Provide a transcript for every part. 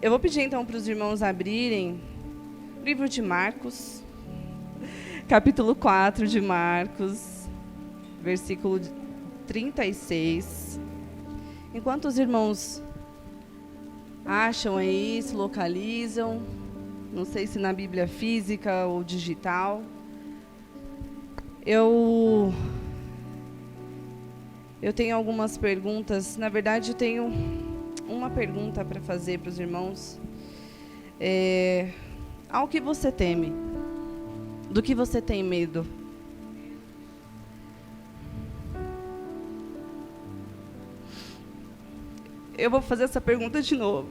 Eu vou pedir então para os irmãos abrirem o livro de Marcos, capítulo 4 de Marcos, versículo 36. Enquanto os irmãos acham aí, se localizam, não sei se na Bíblia física ou digital, eu tenho algumas perguntas. Na verdade, eu tenho uma pergunta para fazer para os irmãos. Ao que você teme? Do que você tem medo? Eu vou fazer essa pergunta de novo.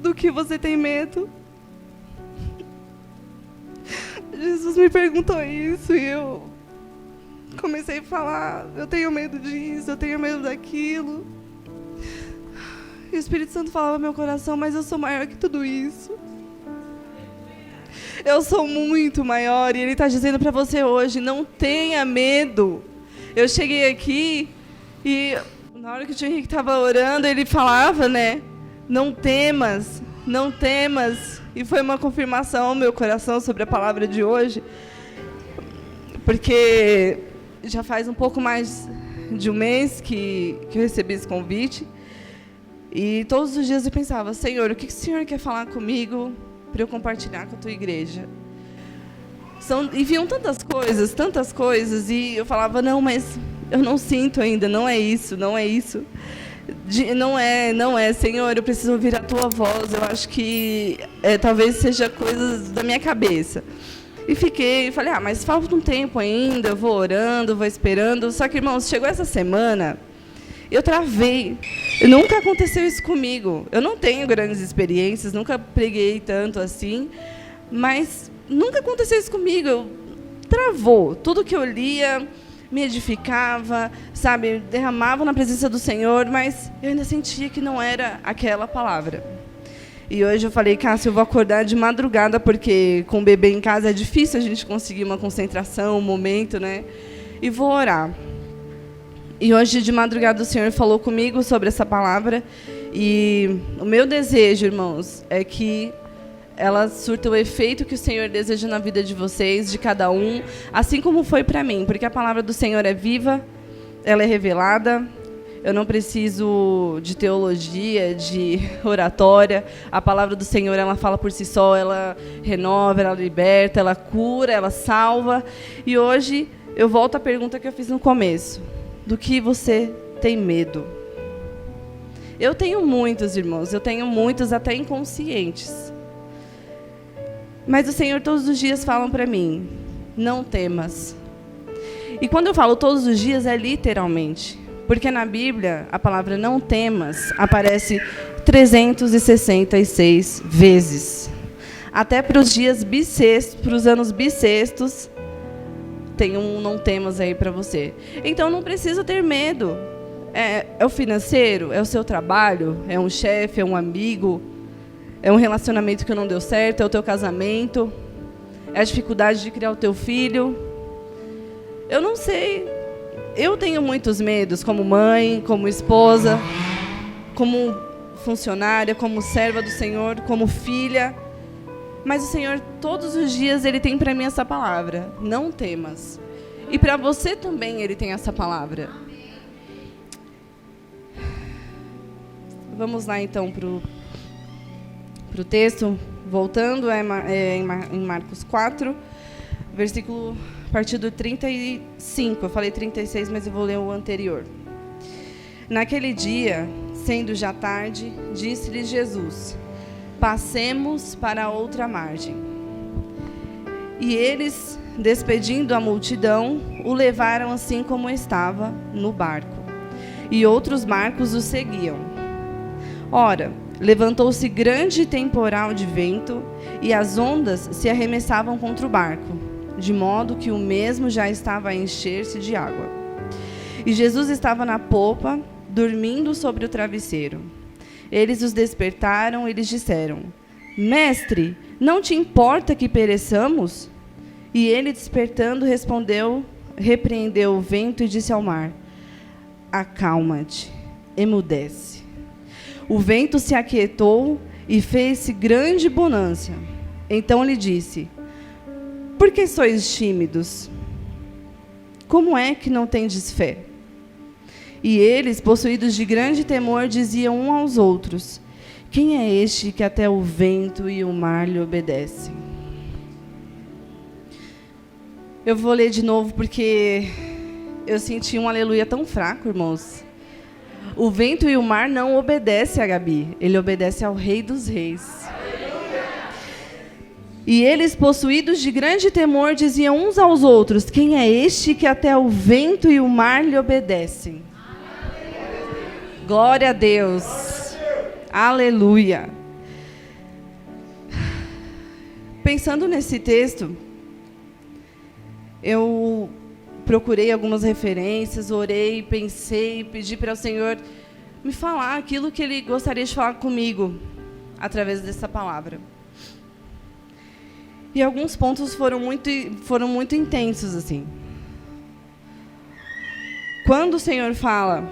Do que você tem medo? Jesus me perguntou isso e eu comecei a falar, eu tenho medo disso, eu tenho medo daquilo. E o Espírito Santo falava no meu coração, mas eu sou maior que tudo isso. Eu sou muito maior e Ele está dizendo para você hoje, não tenha medo. Eu cheguei aqui e na hora que o tio Henrique estava orando, ele falava, né? Não temas, não temas. E foi uma confirmação no meu coração sobre a palavra de hoje. Porque já faz um pouco mais de um mês que eu recebi esse convite. E todos os dias eu pensava, Senhor, o que o Senhor quer falar comigo para eu compartilhar com a tua igreja? E vinham tantas coisas, e eu falava, não, mas eu não sinto ainda, não é isso. Não é, Senhor, eu preciso ouvir a tua voz, eu acho que talvez seja coisas da minha cabeça. E falei, mas falta um tempo ainda, eu vou orando, vou esperando. Só que, irmãos, chegou essa semana, eu travei. Nunca aconteceu isso comigo. Eu não tenho grandes experiências, nunca preguei tanto assim, mas nunca aconteceu isso comigo. Travou. Tudo que eu lia me edificava, sabe, derramava na presença do Senhor, mas eu ainda sentia que não era aquela palavra. E hoje eu falei, Cássio, eu vou acordar de madrugada, porque com o bebê em casa é difícil a gente conseguir uma concentração, um momento, né? E vou orar. E hoje de madrugada o Senhor falou comigo sobre essa palavra, e o meu desejo, irmãos, é que ela surta o efeito que o Senhor deseja na vida de vocês, de cada um, assim como foi para mim, porque a palavra do Senhor é viva, ela é revelada, eu não preciso de teologia, de oratória, a palavra do Senhor, ela fala por si só, ela renova, ela liberta, ela cura, ela salva. E hoje eu volto à pergunta que eu fiz no começo, do que você tem medo? Eu tenho muitos, irmãos, eu tenho muitos até inconscientes. Mas o Senhor todos os dias fala para mim, não temas. E quando eu falo todos os dias, é literalmente. Porque na Bíblia, a palavra não temas aparece 366 vezes. Até para os dias bissextos, para os anos bissextos, tem um não temas aí para você. Então não precisa ter medo. É o financeiro, é o seu trabalho, é um chefe, é um amigo, é um relacionamento que não deu certo, é o teu casamento, é a dificuldade de criar o teu filho. Eu não sei. Eu tenho muitos medos, como mãe, como esposa, como funcionária, como serva do Senhor, como filha. Mas o Senhor, todos os dias, Ele tem para mim essa palavra, não temas. E para você também Ele tem essa palavra. Vamos lá, então, para o texto. Voltando, em Marcos 4, versículo... a partir do 35, eu falei 36, mas eu vou ler o anterior. Naquele dia, sendo já tarde, disse-lhes Jesus, passemos para a outra margem. E eles, despedindo a multidão, o levaram assim como estava, no barco. E outros barcos o seguiam. Ora, levantou-se grande temporal de vento, e as ondas se arremessavam contra o barco, de modo que o mesmo já estava a encher-se de água. E Jesus estava na popa, dormindo sobre o travesseiro. Eles os despertaram e lhes disseram, Mestre, não te importa que pereçamos? E ele, despertando, repreendeu o vento e disse ao mar, acalma-te, emudece. O vento se aquietou e fez-se grande bonança. Então lhe disse: por que sois tímidos? Como é que não tendes fé? E eles, possuídos de grande temor, diziam uns aos outros: quem é este que até o vento e o mar lhe obedecem? Eu vou ler de novo porque eu senti um aleluia tão fraco, irmãos. O vento e o mar não obedecem a Gabi, ele obedece ao Rei dos Reis. E eles, possuídos de grande temor, diziam uns aos outros: quem é este que até o vento e o mar lhe obedecem? Glória a Deus. Aleluia. Pensando nesse texto, eu procurei algumas referências, orei, pensei, pedi para o Senhor me falar aquilo que Ele gostaria de falar comigo através dessa palavra. E alguns pontos foram muito intensos, assim. Quando o Senhor fala,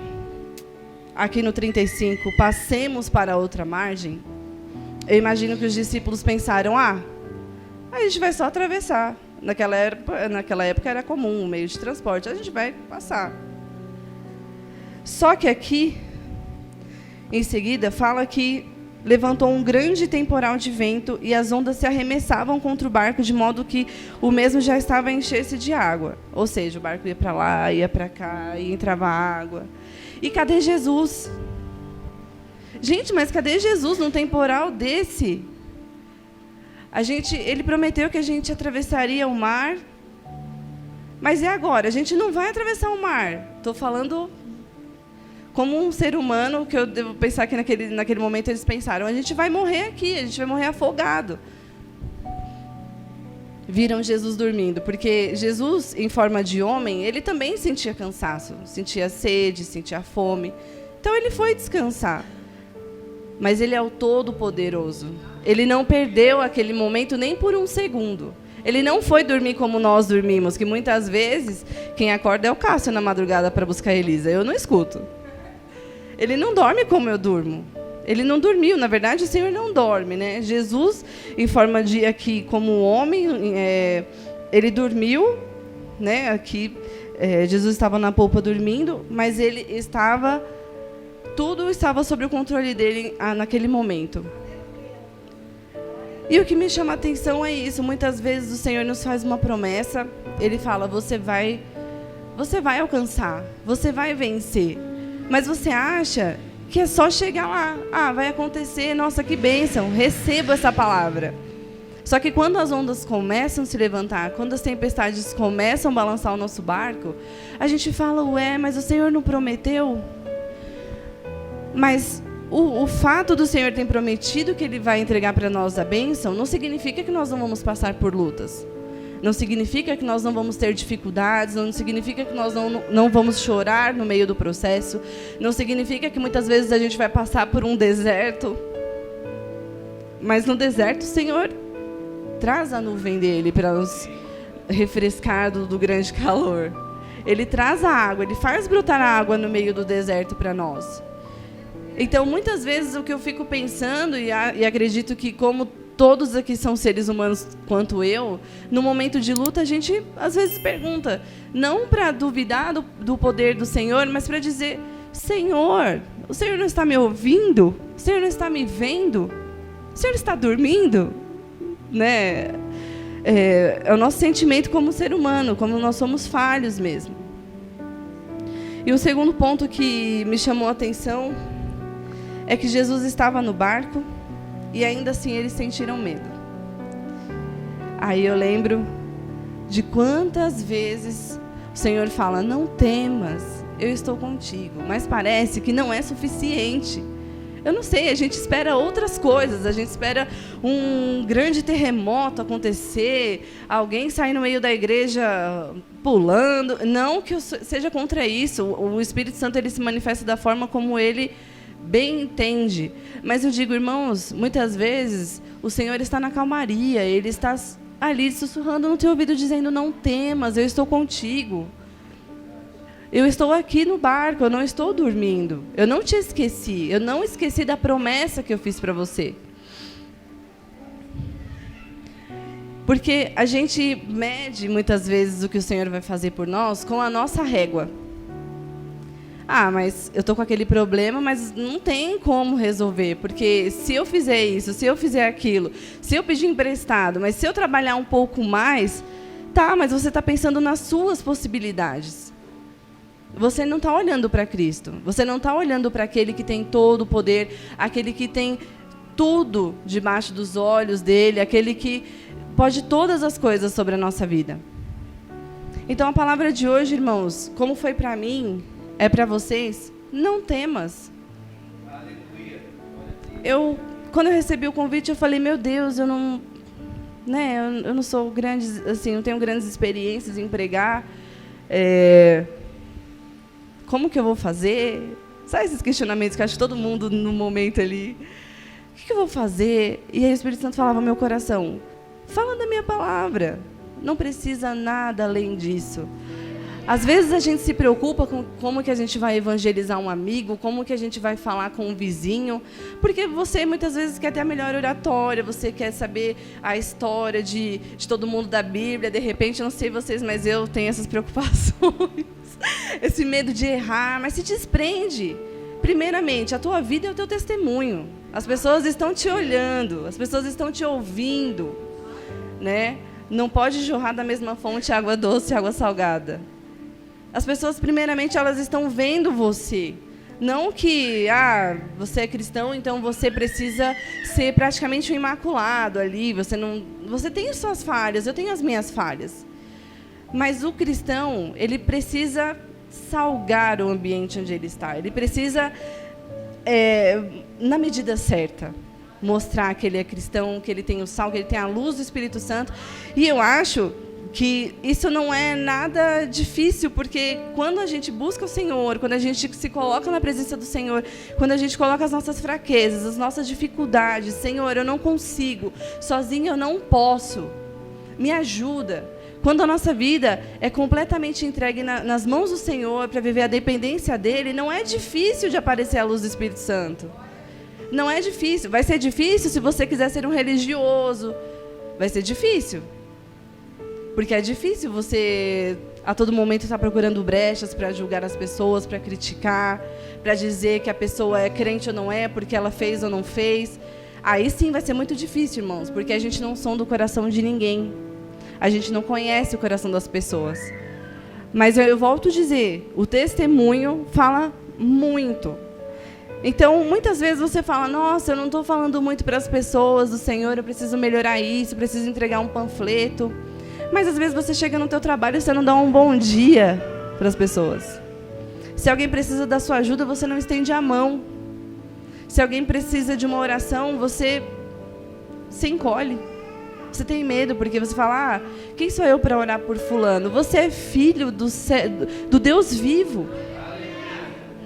aqui no 35, passemos para outra margem, eu imagino que os discípulos pensaram: a gente vai só atravessar. Naquela época era comum um meio de transporte, a gente vai passar. Só que aqui, em seguida, fala que levantou um grande temporal de vento e as ondas se arremessavam contra o barco, de modo que o mesmo já estava a encher-se de água. Ou seja, o barco ia para lá, ia para cá, e entrava água. E cadê Jesus? Gente, mas cadê Jesus num temporal desse? Ele prometeu que a gente atravessaria o mar, mas e agora? A gente não vai atravessar o mar. Estou falando como um ser humano, que eu devo pensar que naquele momento eles pensaram: a gente vai morrer aqui, a gente vai morrer afogado. Viram Jesus dormindo, porque Jesus, em forma de homem, ele também sentia cansaço, sentia sede, sentia fome. Então ele foi descansar. Mas ele é o Todo-Poderoso. Ele não perdeu aquele momento nem por um segundo. Ele não foi dormir como nós dormimos, que muitas vezes quem acorda é o Cássio na madrugada para buscar a Elisa. Eu não escuto. Ele não dorme como eu durmo. Ele não dormiu. Na verdade, o Senhor não dorme, né? Jesus, em forma de aqui como homem, ele dormiu, né? Aqui Jesus estava na polpa dormindo, mas tudo estava sob o controle dele naquele momento. E o que me chama a atenção é isso. Muitas vezes o Senhor nos faz uma promessa. Ele fala: você vai alcançar, você vai vencer. Mas você acha que é só chegar lá. Vai acontecer, nossa, que bênção, recebo essa palavra. Só que quando as ondas começam a se levantar, quando as tempestades começam a balançar o nosso barco, a gente fala: mas o Senhor não prometeu? Mas o fato do Senhor ter prometido que Ele vai entregar para nós a bênção não significa que nós não vamos passar por lutas. Não significa que nós não vamos ter dificuldades, não significa que nós não vamos chorar no meio do processo, não significa que muitas vezes a gente vai passar por um deserto. Mas no deserto o Senhor traz a nuvem dele para nos refrescar do grande calor. Ele traz a água, Ele faz brotar a água no meio do deserto para nós. Então, muitas vezes, o que eu fico pensando, e acredito que como todos aqui são seres humanos quanto eu, no momento de luta, a gente, às vezes, pergunta, não para duvidar do poder do Senhor, mas para dizer: Senhor, o Senhor não está me ouvindo? O Senhor não está me vendo? O Senhor está dormindo? Né? É o nosso sentimento como ser humano, como nós somos falhos mesmo. E o segundo ponto que me chamou a atenção é que Jesus estava no barco e ainda assim eles sentiram medo. Aí eu lembro de quantas vezes o Senhor fala: não temas, eu estou contigo. Mas parece que não é suficiente. Eu não sei, a gente espera outras coisas, a gente espera um grande terremoto acontecer, alguém sair no meio da igreja pulando. Não que eu seja contra isso, o Espírito Santo ele se manifesta da forma como Ele bem entende. Mas eu digo, irmãos, muitas vezes o Senhor está na calmaria, Ele está ali sussurrando no teu ouvido, dizendo: não temas, eu estou contigo. Eu estou aqui no barco, eu não estou dormindo. Eu não te esqueci. Eu não esqueci da promessa que eu fiz para você. Porque a gente mede, muitas vezes, o que o Senhor vai fazer por nós com a nossa régua. Ah, mas eu estou com aquele problema, mas não tem como resolver. Porque se eu fizer isso, se eu fizer aquilo, se eu pedir emprestado, mas se eu trabalhar um pouco mais, tá, mas você está pensando nas suas possibilidades. Você não está olhando para Cristo. Você não está olhando para aquele que tem todo o poder, aquele que tem tudo debaixo dos olhos dele, aquele que pode todas as coisas sobre a nossa vida. Então, a palavra de hoje, irmãos, como foi para mim, é para vocês, não temas. Quando eu recebi o convite, eu falei, meu Deus, eu não sou grande, assim, não tenho grandes experiências em pregar. Como que eu vou fazer? Sabe esses questionamentos que acho que todo mundo no momento ali? O que eu vou fazer? E aí o Espírito Santo falava no meu coração, fala da minha palavra. Não precisa nada além disso. Às vezes a gente se preocupa com como que a gente vai evangelizar um amigo, como que a gente vai falar com um vizinho, porque você muitas vezes quer ter a melhor oratória, você quer saber a história de todo mundo da Bíblia, de repente, não sei vocês, mas eu tenho essas preocupações, esse medo de errar, mas se desprende. Primeiramente, a tua vida é o teu testemunho. As pessoas estão te olhando, as pessoas estão te ouvindo, né? Não pode jorrar da mesma fonte água doce e água salgada. As pessoas, primeiramente, elas estão vendo você. Não que, você é cristão, então você precisa ser praticamente um imaculado ali. Você tem as suas falhas, eu tenho as minhas falhas. Mas o cristão, ele precisa salgar o ambiente onde ele está. Ele precisa, na medida certa, mostrar que ele é cristão, que ele tem o sal, que ele tem a luz do Espírito Santo. E eu acho que isso não é nada difícil, porque quando a gente busca o Senhor, quando a gente se coloca na presença do Senhor, quando a gente coloca as nossas fraquezas, as nossas dificuldades, Senhor, eu não consigo, sozinho eu não posso, me ajuda. Quando a nossa vida é completamente entregue nas mãos do Senhor, para viver a dependência dEle, não é difícil de aparecer a luz do Espírito Santo. Não é difícil. Vai ser difícil se você quiser ser um religioso. Vai ser difícil. Porque é difícil você, a todo momento, estar procurando brechas para julgar as pessoas, para criticar, para dizer que a pessoa é crente ou não é, porque ela fez ou não fez. Aí sim vai ser muito difícil, irmãos, porque a gente não sonda o coração de ninguém. A gente não conhece o coração das pessoas. Mas eu volto a dizer, o testemunho fala muito. Então, muitas vezes você fala, nossa, eu não estou falando muito para as pessoas do Senhor, eu preciso melhorar isso, preciso entregar um panfleto. Mas, às vezes, você chega no teu trabalho e você não dá um bom dia para as pessoas. Se alguém precisa da sua ajuda, você não estende a mão. Se alguém precisa de uma oração, você se encolhe. Você tem medo, porque você fala, quem sou eu para orar por fulano? Você é filho do Deus vivo.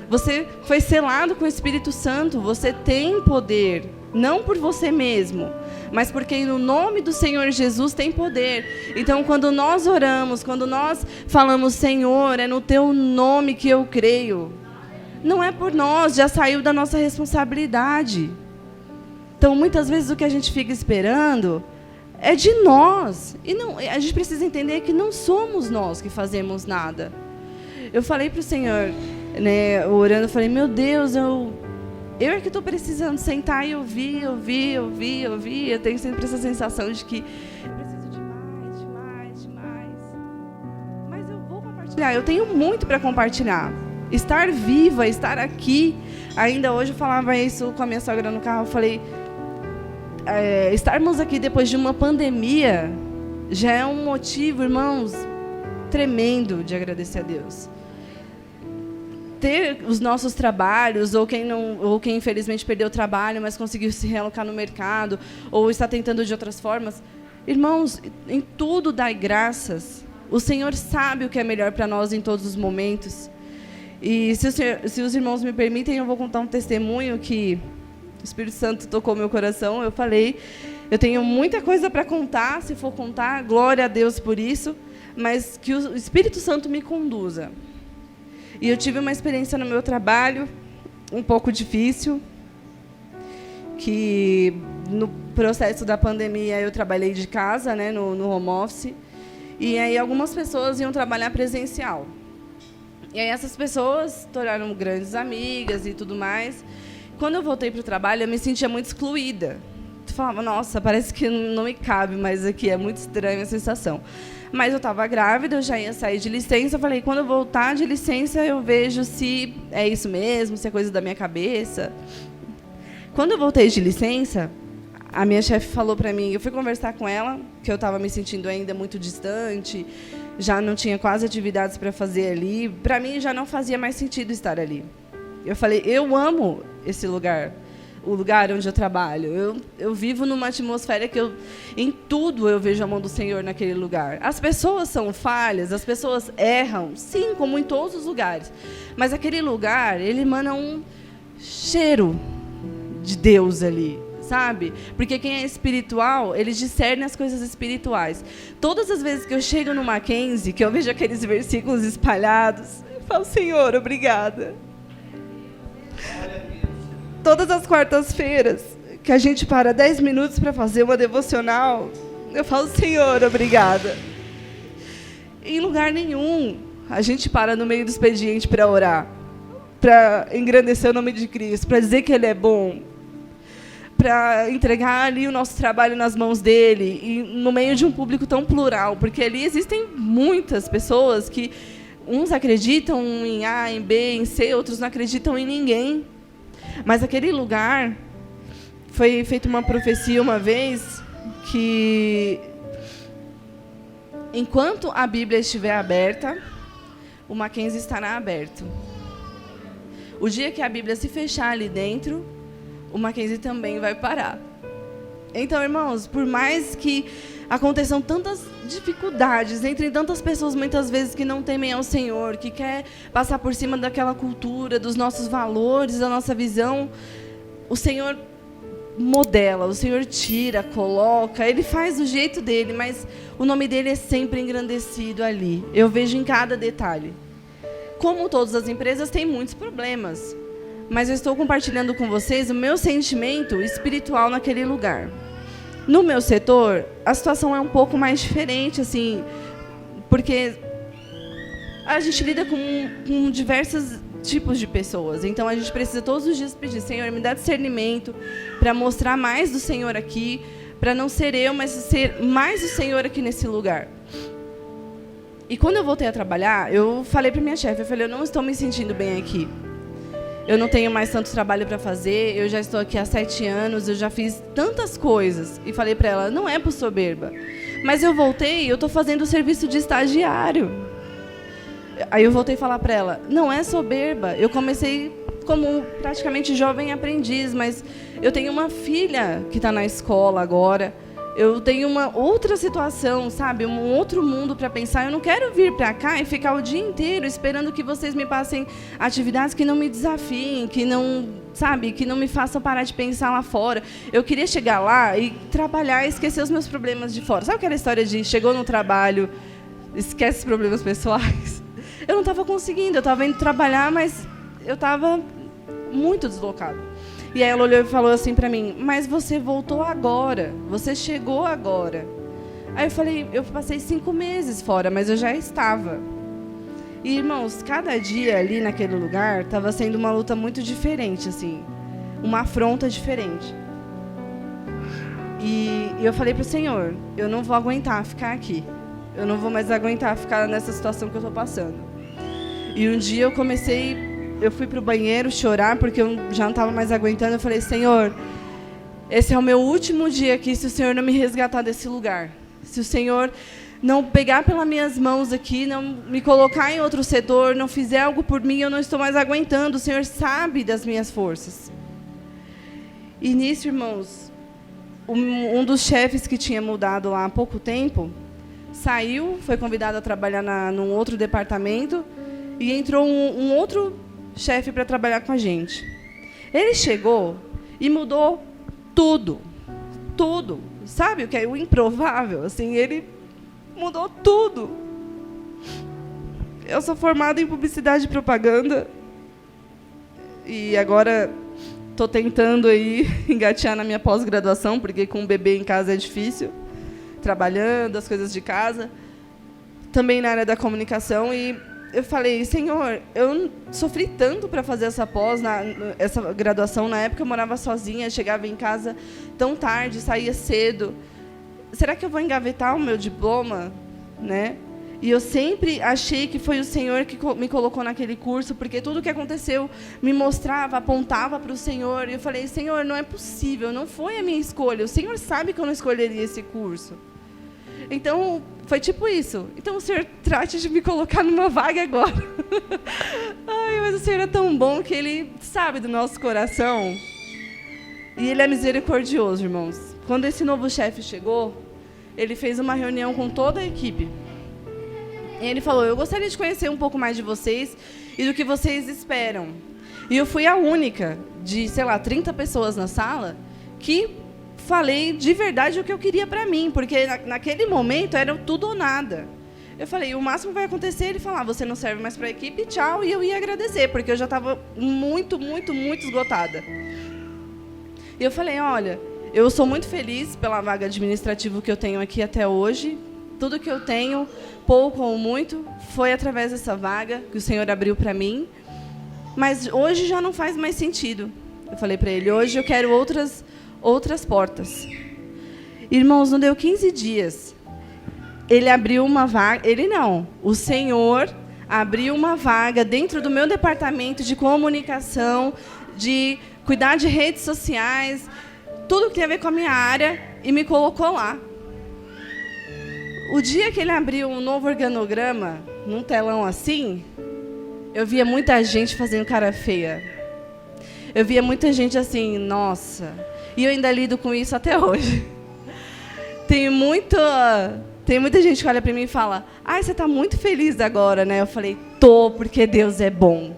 Você foi selado com o Espírito Santo, você tem poder, não por você mesmo, mas porque no nome do Senhor Jesus tem poder. Então, quando nós oramos, quando nós falamos, Senhor, é no teu nome que eu creio, não é por nós, já saiu da nossa responsabilidade. Então, muitas vezes o que a gente fica esperando é de nós. E não, a gente precisa entender que não somos nós que fazemos nada. Eu falei para o Senhor, orando, eu falei, meu Deus, eu é que estou precisando sentar e ouvir. Eu tenho sempre essa sensação de que eu preciso de mais. Mas eu vou compartilhar, eu tenho muito para compartilhar. Estar viva, estar aqui. Ainda hoje eu falava isso com a minha sogra no carro, eu falei, estarmos aqui depois de uma pandemia já é um motivo, irmãos, tremendo de agradecer a Deus. Ter os nossos trabalhos, ou quem infelizmente perdeu o trabalho, mas conseguiu se realocar no mercado, ou está tentando de outras formas. Irmãos, em tudo dai graças. O Senhor sabe o que é melhor para nós em todos os momentos. E se os irmãos me permitem, eu vou contar um testemunho que o Espírito Santo tocou meu coração. Eu falei, eu tenho muita coisa para contar, se for contar, glória a Deus por isso, mas que o Espírito Santo me conduza. E eu tive uma experiência no meu trabalho um pouco difícil, que no processo da pandemia eu trabalhei de casa, né, no home office, e aí algumas pessoas iam trabalhar presencial. E aí essas pessoas se tornaram grandes amigas e tudo mais. Quando eu voltei para o trabalho, eu me sentia muito excluída. Eu falava, nossa, parece que não me cabe mais aqui, é muito estranha a sensação. Mas eu estava grávida, eu já ia sair de licença, eu falei, quando eu voltar de licença, eu vejo se é isso mesmo, se é coisa da minha cabeça. Quando eu voltei de licença, a minha chefe falou para mim, eu fui conversar com ela, que eu estava me sentindo ainda muito distante, já não tinha quase atividades para fazer ali, para mim já não fazia mais sentido estar ali. Eu falei, eu amo esse lugar, o lugar onde eu trabalho. Eu vivo numa atmosfera que em tudo eu vejo a mão do Senhor naquele lugar. As pessoas são falhas, as pessoas erram, sim, como em todos os lugares. Mas aquele lugar, ele emana um cheiro de Deus ali, sabe? Porque quem é espiritual, ele discerne as coisas espirituais. Todas as vezes que eu chego no Mackenzie, que eu vejo aqueles versículos espalhados, eu falo, Senhor, obrigada. Todas as quartas-feiras, que a gente para 10 minutos para fazer uma devocional, eu falo, Senhor, obrigada. Em lugar nenhum, a gente para no meio do expediente para orar, para engrandecer o nome de Cristo, para dizer que Ele é bom, para entregar ali o nosso trabalho nas mãos dele, e no meio de um público tão plural, porque ali existem muitas pessoas que uns acreditam em A, em B, em C, outros não acreditam em ninguém. Mas aquele lugar, foi feita uma profecia uma vez, que enquanto a Bíblia estiver aberta, o Mackenzie estará aberto. O dia que a Bíblia se fechar ali dentro, o Mackenzie também vai parar. Então, irmãos, por mais que aconteçam tantas dificuldades, entre tantas pessoas, muitas vezes, que não temem ao Senhor, que quer passar por cima daquela cultura, dos nossos valores, da nossa visão, o Senhor modela, o Senhor tira, coloca, Ele faz do jeito dele, mas o nome dele é sempre engrandecido ali. Eu vejo em cada detalhe. Como todas as empresas, tem muitos problemas, mas eu estou compartilhando com vocês o meu sentimento espiritual naquele lugar. No meu setor, a situação é um pouco mais diferente, assim, porque a gente lida com diversos tipos de pessoas. Então, a gente precisa todos os dias pedir, Senhor, me dá discernimento para mostrar mais do Senhor aqui, para não ser eu, mas ser mais o Senhor aqui nesse lugar. E quando eu voltei a trabalhar, eu falei para minha chefe, eu não estou me sentindo bem aqui. Eu não tenho mais tanto trabalho para fazer, eu já estou aqui há 7 anos, eu já fiz tantas coisas. E falei para ela, não é por soberba. Mas eu voltei, eu estou fazendo o serviço de estagiário. Aí eu voltei a falar para ela, não é soberba. Eu comecei como praticamente jovem aprendiz, mas eu tenho uma filha que está na escola agora. Eu tenho uma outra situação, sabe? Um outro mundo para pensar. Eu não quero vir para cá e ficar o dia inteiro esperando que vocês me passem atividades que não me desafiem, que não, sabe, que não me façam parar de pensar lá fora. Eu queria chegar lá e trabalhar e esquecer os meus problemas de fora. Sabe aquela história de chegou no trabalho, esquece os problemas pessoais? Eu não estava conseguindo, eu estava indo trabalhar, mas eu estava muito deslocada. E aí ela olhou e falou assim para mim, mas você voltou agora, você chegou agora. Aí eu falei, eu passei 5 meses fora, mas eu já estava. E, irmãos, cada dia ali naquele lugar estava sendo uma luta muito diferente, assim, uma afronta diferente. E eu falei para o Senhor, eu não vou aguentar ficar aqui. Eu não vou mais aguentar ficar nessa situação que eu estou passando. E um dia eu fui para o banheiro chorar, porque eu já não estava mais aguentando. Eu falei, Senhor, esse é o meu último dia aqui, se o Senhor não me resgatar desse lugar. Se o Senhor não pegar pelas minhas mãos aqui, não me colocar em outro setor, não fizer algo por mim, eu não estou mais aguentando. O Senhor sabe das minhas forças. E nisso, irmãos, um dos chefes que tinha mudado lá há pouco tempo, saiu, foi convidado a trabalhar num outro departamento, e entrou um outro chefe para trabalhar com a gente. Ele chegou e mudou tudo. Tudo. Sabe o que é o improvável? Assim, ele mudou tudo. Eu sou formada em publicidade e propaganda. E agora estou tentando aí engatear na minha pós-graduação, porque com um bebê em casa é difícil. Trabalhando, as coisas de casa. Também na área da comunicação. E eu falei, Senhor, eu sofri tanto para fazer essa essa graduação. Na época eu morava sozinha, chegava em casa tão tarde, saía cedo. Será que eu vou engavetar o meu diploma? Né? E eu sempre achei que foi o Senhor que me colocou naquele curso, porque tudo o que aconteceu me mostrava, apontava para o Senhor. E eu falei, Senhor, não é possível, não foi a minha escolha. O Senhor sabe que eu não escolheria esse curso. Então, foi tipo isso. Então, o Senhor trate de me colocar numa vaga agora. Ai, mas o Senhor é tão bom que Ele sabe do nosso coração. E Ele é misericordioso, irmãos. Quando esse novo chefe chegou, ele fez uma reunião com toda a equipe. E ele falou, eu gostaria de conhecer um pouco mais de vocês e do que vocês esperam. E eu fui a única de, 30 pessoas na sala que falei de verdade o que eu queria para mim, porque naquele momento era tudo ou nada. Eu falei, o máximo que vai acontecer é ele falar, você não serve mais para a equipe, tchau, e eu ia agradecer, porque eu já estava muito, muito, muito esgotada. E eu falei, olha, eu sou muito feliz pela vaga administrativa que eu tenho aqui até hoje. Tudo que eu tenho, pouco ou muito, foi através dessa vaga que o Senhor abriu para mim. Mas hoje já não faz mais sentido. Eu falei para ele, hoje eu quero outras portas. Irmãos, não deu 15 dias. Ele abriu uma vaga, ele não, o Senhor abriu uma vaga dentro do meu departamento de comunicação, de cuidar de redes sociais, tudo que tem a ver com a minha área, e me colocou lá. O dia que ele abriu um novo organograma, num telão assim, eu via muita gente fazendo cara feia. Eu via muita gente assim, nossa. E eu ainda lido com isso até hoje. Tem muita gente que olha para mim e fala, você está muito feliz agora, né? Eu falei, tô, porque Deus é bom.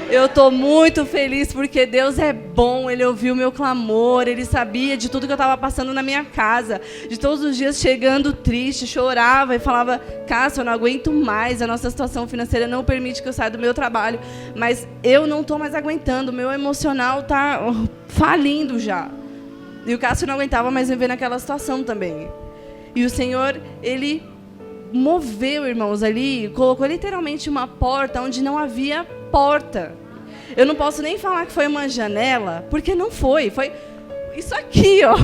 Eu estou muito feliz porque Deus é bom, Ele ouviu o meu clamor, Ele sabia de tudo que eu estava passando na minha casa, de todos os dias chegando triste, chorava e falava, Cássio, eu não aguento mais, a nossa situação financeira não permite que eu saia do meu trabalho, mas eu não estou mais aguentando, o meu emocional está falindo já. E o Cássio não aguentava mais viver naquela situação também. E o Senhor, Ele moveu, irmãos, ali, colocou literalmente uma porta onde não havia porta. Eu não posso nem falar que foi uma janela, porque não foi. Foi isso aqui, ó.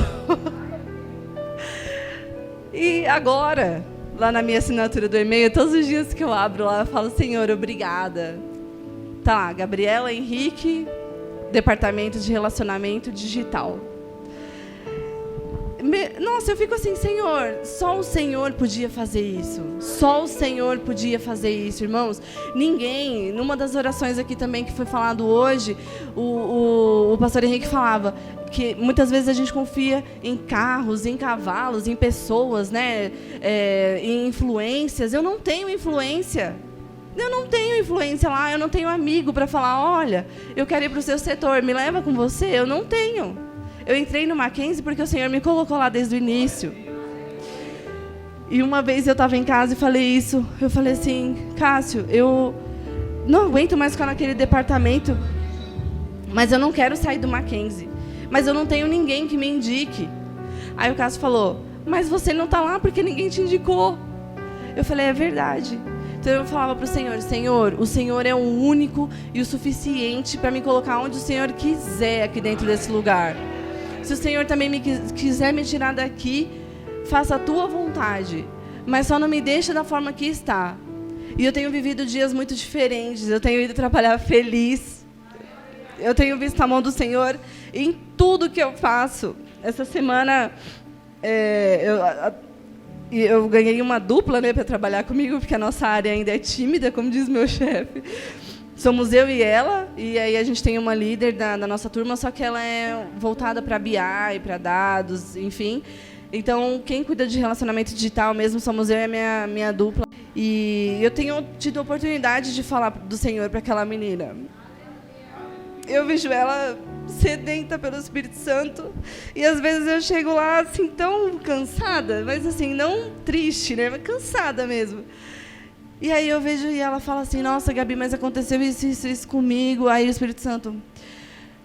E agora, lá na minha assinatura do e-mail, todos os dias que eu abro lá, eu falo, Senhor, obrigada. Tá lá, Gabriela Henrique, Departamento de Relacionamento Digital. Nossa, eu fico assim, Senhor, só o Senhor podia fazer isso. Só o Senhor podia fazer isso, irmãos. Ninguém, numa das orações aqui também que foi falado hoje, o pastor Henrique falava que muitas vezes a gente confia em carros, em cavalos, em pessoas, né? Em influências. Eu não tenho influência. Eu não tenho influência lá, eu não tenho amigo para falar, olha, eu quero ir para o seu setor, me leva com você. Eu não tenho. Eu entrei no Mackenzie porque o Senhor me colocou lá desde o início. E uma vez eu estava em casa e falei isso. Eu falei assim, Cássio, eu não aguento mais ficar naquele departamento, mas eu não quero sair do Mackenzie. Mas eu não tenho ninguém que me indique. Aí o Cássio falou, mas você não está lá porque ninguém te indicou. Eu falei, é verdade. Então eu falava para o Senhor, Senhor, o Senhor é o único e o suficiente para me colocar onde o Senhor quiser aqui dentro desse lugar. Se o Senhor também quiser me tirar daqui, faça a tua vontade. Mas só não me deixa da forma que está. E eu tenho vivido dias muito diferentes. Eu tenho ido trabalhar feliz. Eu tenho visto a mão do Senhor em tudo que eu faço. Essa semana, eu ganhei uma dupla, né, para trabalhar comigo, porque a nossa área ainda é tímida, como diz meu chefe. Somos eu e ela, e aí a gente tem uma líder da nossa turma, só que ela é voltada para BI, para dados, enfim. Então, quem cuida de relacionamento digital mesmo somos eu e a minha dupla. E eu tenho tido a oportunidade de falar do Senhor para aquela menina. Eu vejo ela sedenta pelo Espírito Santo, e às vezes eu chego lá assim tão cansada, mas assim, não triste, né, mas cansada mesmo. E aí eu vejo e ela fala assim, nossa, Gabi, mas aconteceu isso comigo. Aí o Espírito Santo,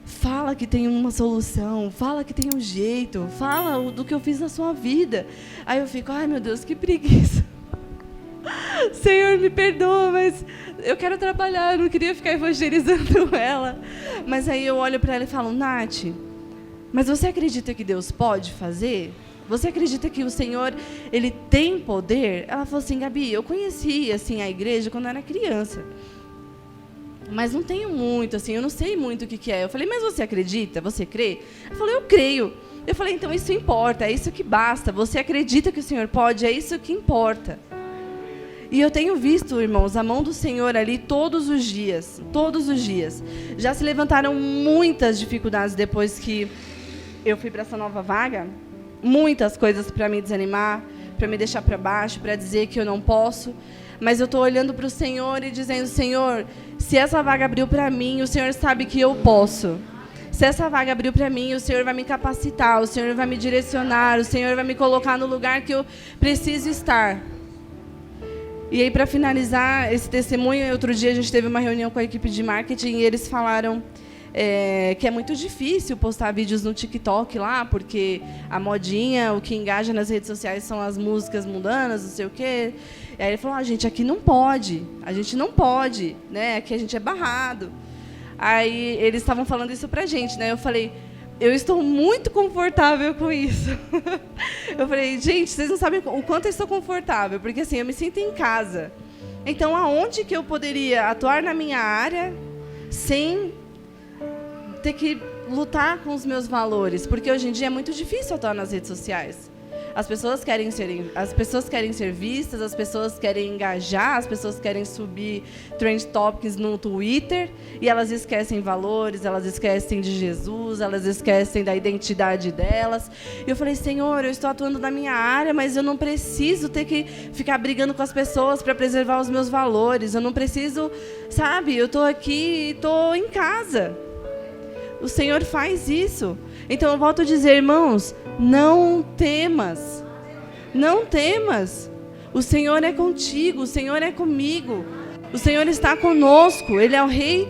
fala que tem uma solução, fala que tem um jeito, fala do que eu fiz na sua vida. Aí eu fico, ai meu Deus, que preguiça. Senhor, me perdoa, mas eu quero trabalhar, eu não queria ficar evangelizando ela. Mas aí eu olho para ela e falo, Nath, mas você acredita que Deus pode fazer? Você acredita que o Senhor, Ele tem poder? Ela falou assim, Gabi, eu conheci assim, a igreja quando eu era criança. Mas não tenho muito, assim, eu não sei muito o que é. Eu falei, mas você acredita? Você crê? Ela falou, eu creio. Eu falei, então isso importa, é isso que basta. Você acredita que o Senhor pode, é isso que importa. E eu tenho visto, irmãos, a mão do Senhor ali todos os dias. Todos os dias. Já se levantaram muitas dificuldades depois que eu fui para essa nova vaga. Muitas coisas para me desanimar, para me deixar para baixo, para dizer que eu não posso. Mas eu estou olhando para o Senhor e dizendo, Senhor, se essa vaga abriu para mim, o Senhor sabe que eu posso. Se essa vaga abriu para mim, o Senhor vai me capacitar, o Senhor vai me direcionar, o Senhor vai me colocar no lugar que eu preciso estar. E aí, para finalizar esse testemunho, outro dia a gente teve uma reunião com a equipe de marketing e eles falaram que é muito difícil postar vídeos no TikTok lá, porque a modinha, o que engaja nas redes sociais são as músicas mundanas, não sei o quê. E aí ele falou, gente, aqui não pode, a gente não pode, né? Aqui a gente é barrado. Aí eles estavam falando isso pra gente, né? Eu falei, eu estou muito confortável com isso. Eu falei, gente, vocês não sabem o quanto eu estou confortável, porque assim, eu me sinto em casa. Então, aonde que eu poderia atuar na minha área sem ter que lutar com os meus valores? Porque hoje em dia é muito difícil atuar nas redes sociais. As pessoas querem ser vistas, as pessoas querem engajar, as pessoas querem subir trend topics no Twitter e elas esquecem valores, elas esquecem de Jesus, elas esquecem da identidade delas. E eu falei, Senhor, eu estou atuando na minha área, mas eu não preciso ter que ficar brigando com as pessoas para preservar os meus valores. Eu não preciso, sabe, eu estou aqui, estou em casa. O Senhor faz isso. Então eu volto a dizer, irmãos, não temas. Não temas. O Senhor é contigo, o Senhor é comigo. O Senhor está conosco. Ele é o rei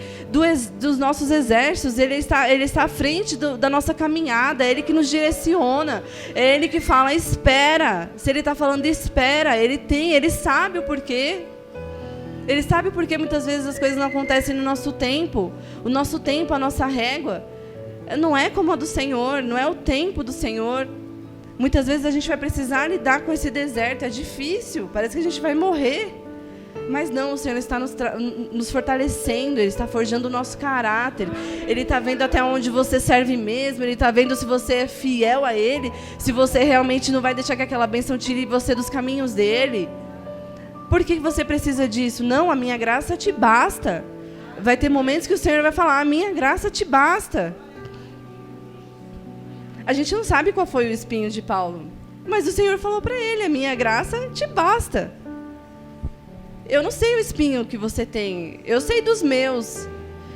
dos nossos exércitos. Ele está à frente da nossa caminhada. É Ele que nos direciona. É Ele que fala, espera. Se Ele está falando, espera. Ele sabe o porquê. Ele sabe por que muitas vezes as coisas não acontecem no nosso tempo. O nosso tempo, a nossa régua, não é como a do Senhor, não é o tempo do Senhor. Muitas vezes a gente vai precisar lidar com esse deserto, é difícil, parece que a gente vai morrer. Mas não, o Senhor está nos fortalecendo, Ele está forjando o nosso caráter. Ele está vendo até onde você serve mesmo, Ele está vendo se você é fiel a Ele, se você realmente não vai deixar que aquela bênção tire você dos caminhos dEle. Por que você precisa disso? Não, a minha graça te basta. Vai ter momentos que o Senhor vai falar, a minha graça te basta. A gente não sabe qual foi o espinho de Paulo, mas o Senhor falou para ele, a minha graça te basta. Eu não sei o espinho que você tem, eu sei dos meus.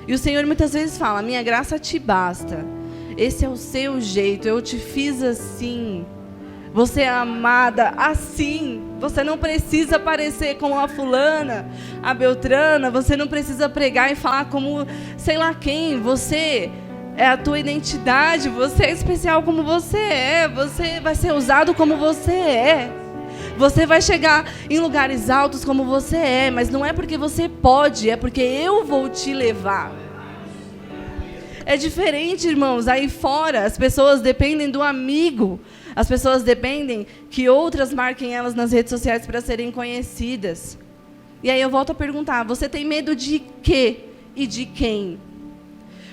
E o Senhor muitas vezes fala, a minha graça te basta. Esse é o seu jeito, eu te fiz assim. Você é amada assim. Você não precisa parecer como a fulana, a beltrana. Você não precisa pregar e falar como sei lá quem. Você é a tua identidade. Você é especial como você é. Você vai ser usado como você é. Você vai chegar em lugares altos como você é. Mas não é porque você pode, é porque eu vou te levar. É diferente, irmãos. Aí fora, as pessoas dependem do amigo. As pessoas dependem que outras marquem elas nas redes sociais para serem conhecidas. E aí eu volto a perguntar, você tem medo de quê e de quem?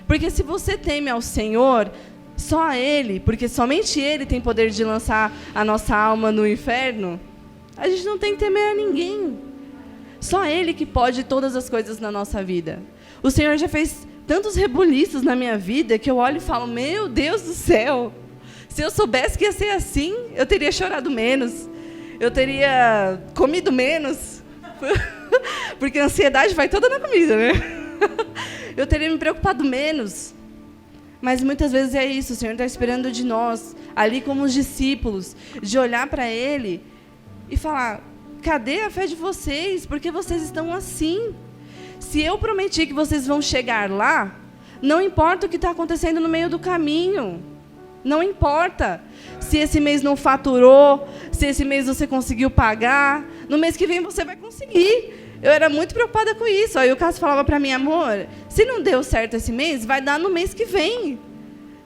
Porque se você teme ao Senhor, só a Ele, porque somente Ele tem poder de lançar a nossa alma no inferno, a gente não tem que temer a ninguém. Só Ele que pode todas as coisas na nossa vida. O Senhor já fez tantos rebuliços na minha vida que eu olho e falo, meu Deus do céu, se eu soubesse que ia ser assim, eu teria chorado menos, eu teria comido menos, porque a ansiedade vai toda na comida, né? Eu teria me preocupado menos. Mas muitas vezes é isso, o Senhor está esperando de nós, ali como os discípulos, de olhar para Ele e falar, cadê a fé de vocês? Porque vocês estão assim. Se eu prometi que vocês vão chegar lá, não importa o que está acontecendo no meio do caminho. Não importa se esse mês não faturou, se esse mês você conseguiu pagar, no mês que vem você vai conseguir. Eu era muito preocupada com isso. Aí o Cássio falava para mim, amor, se não deu certo esse mês, vai dar no mês que vem,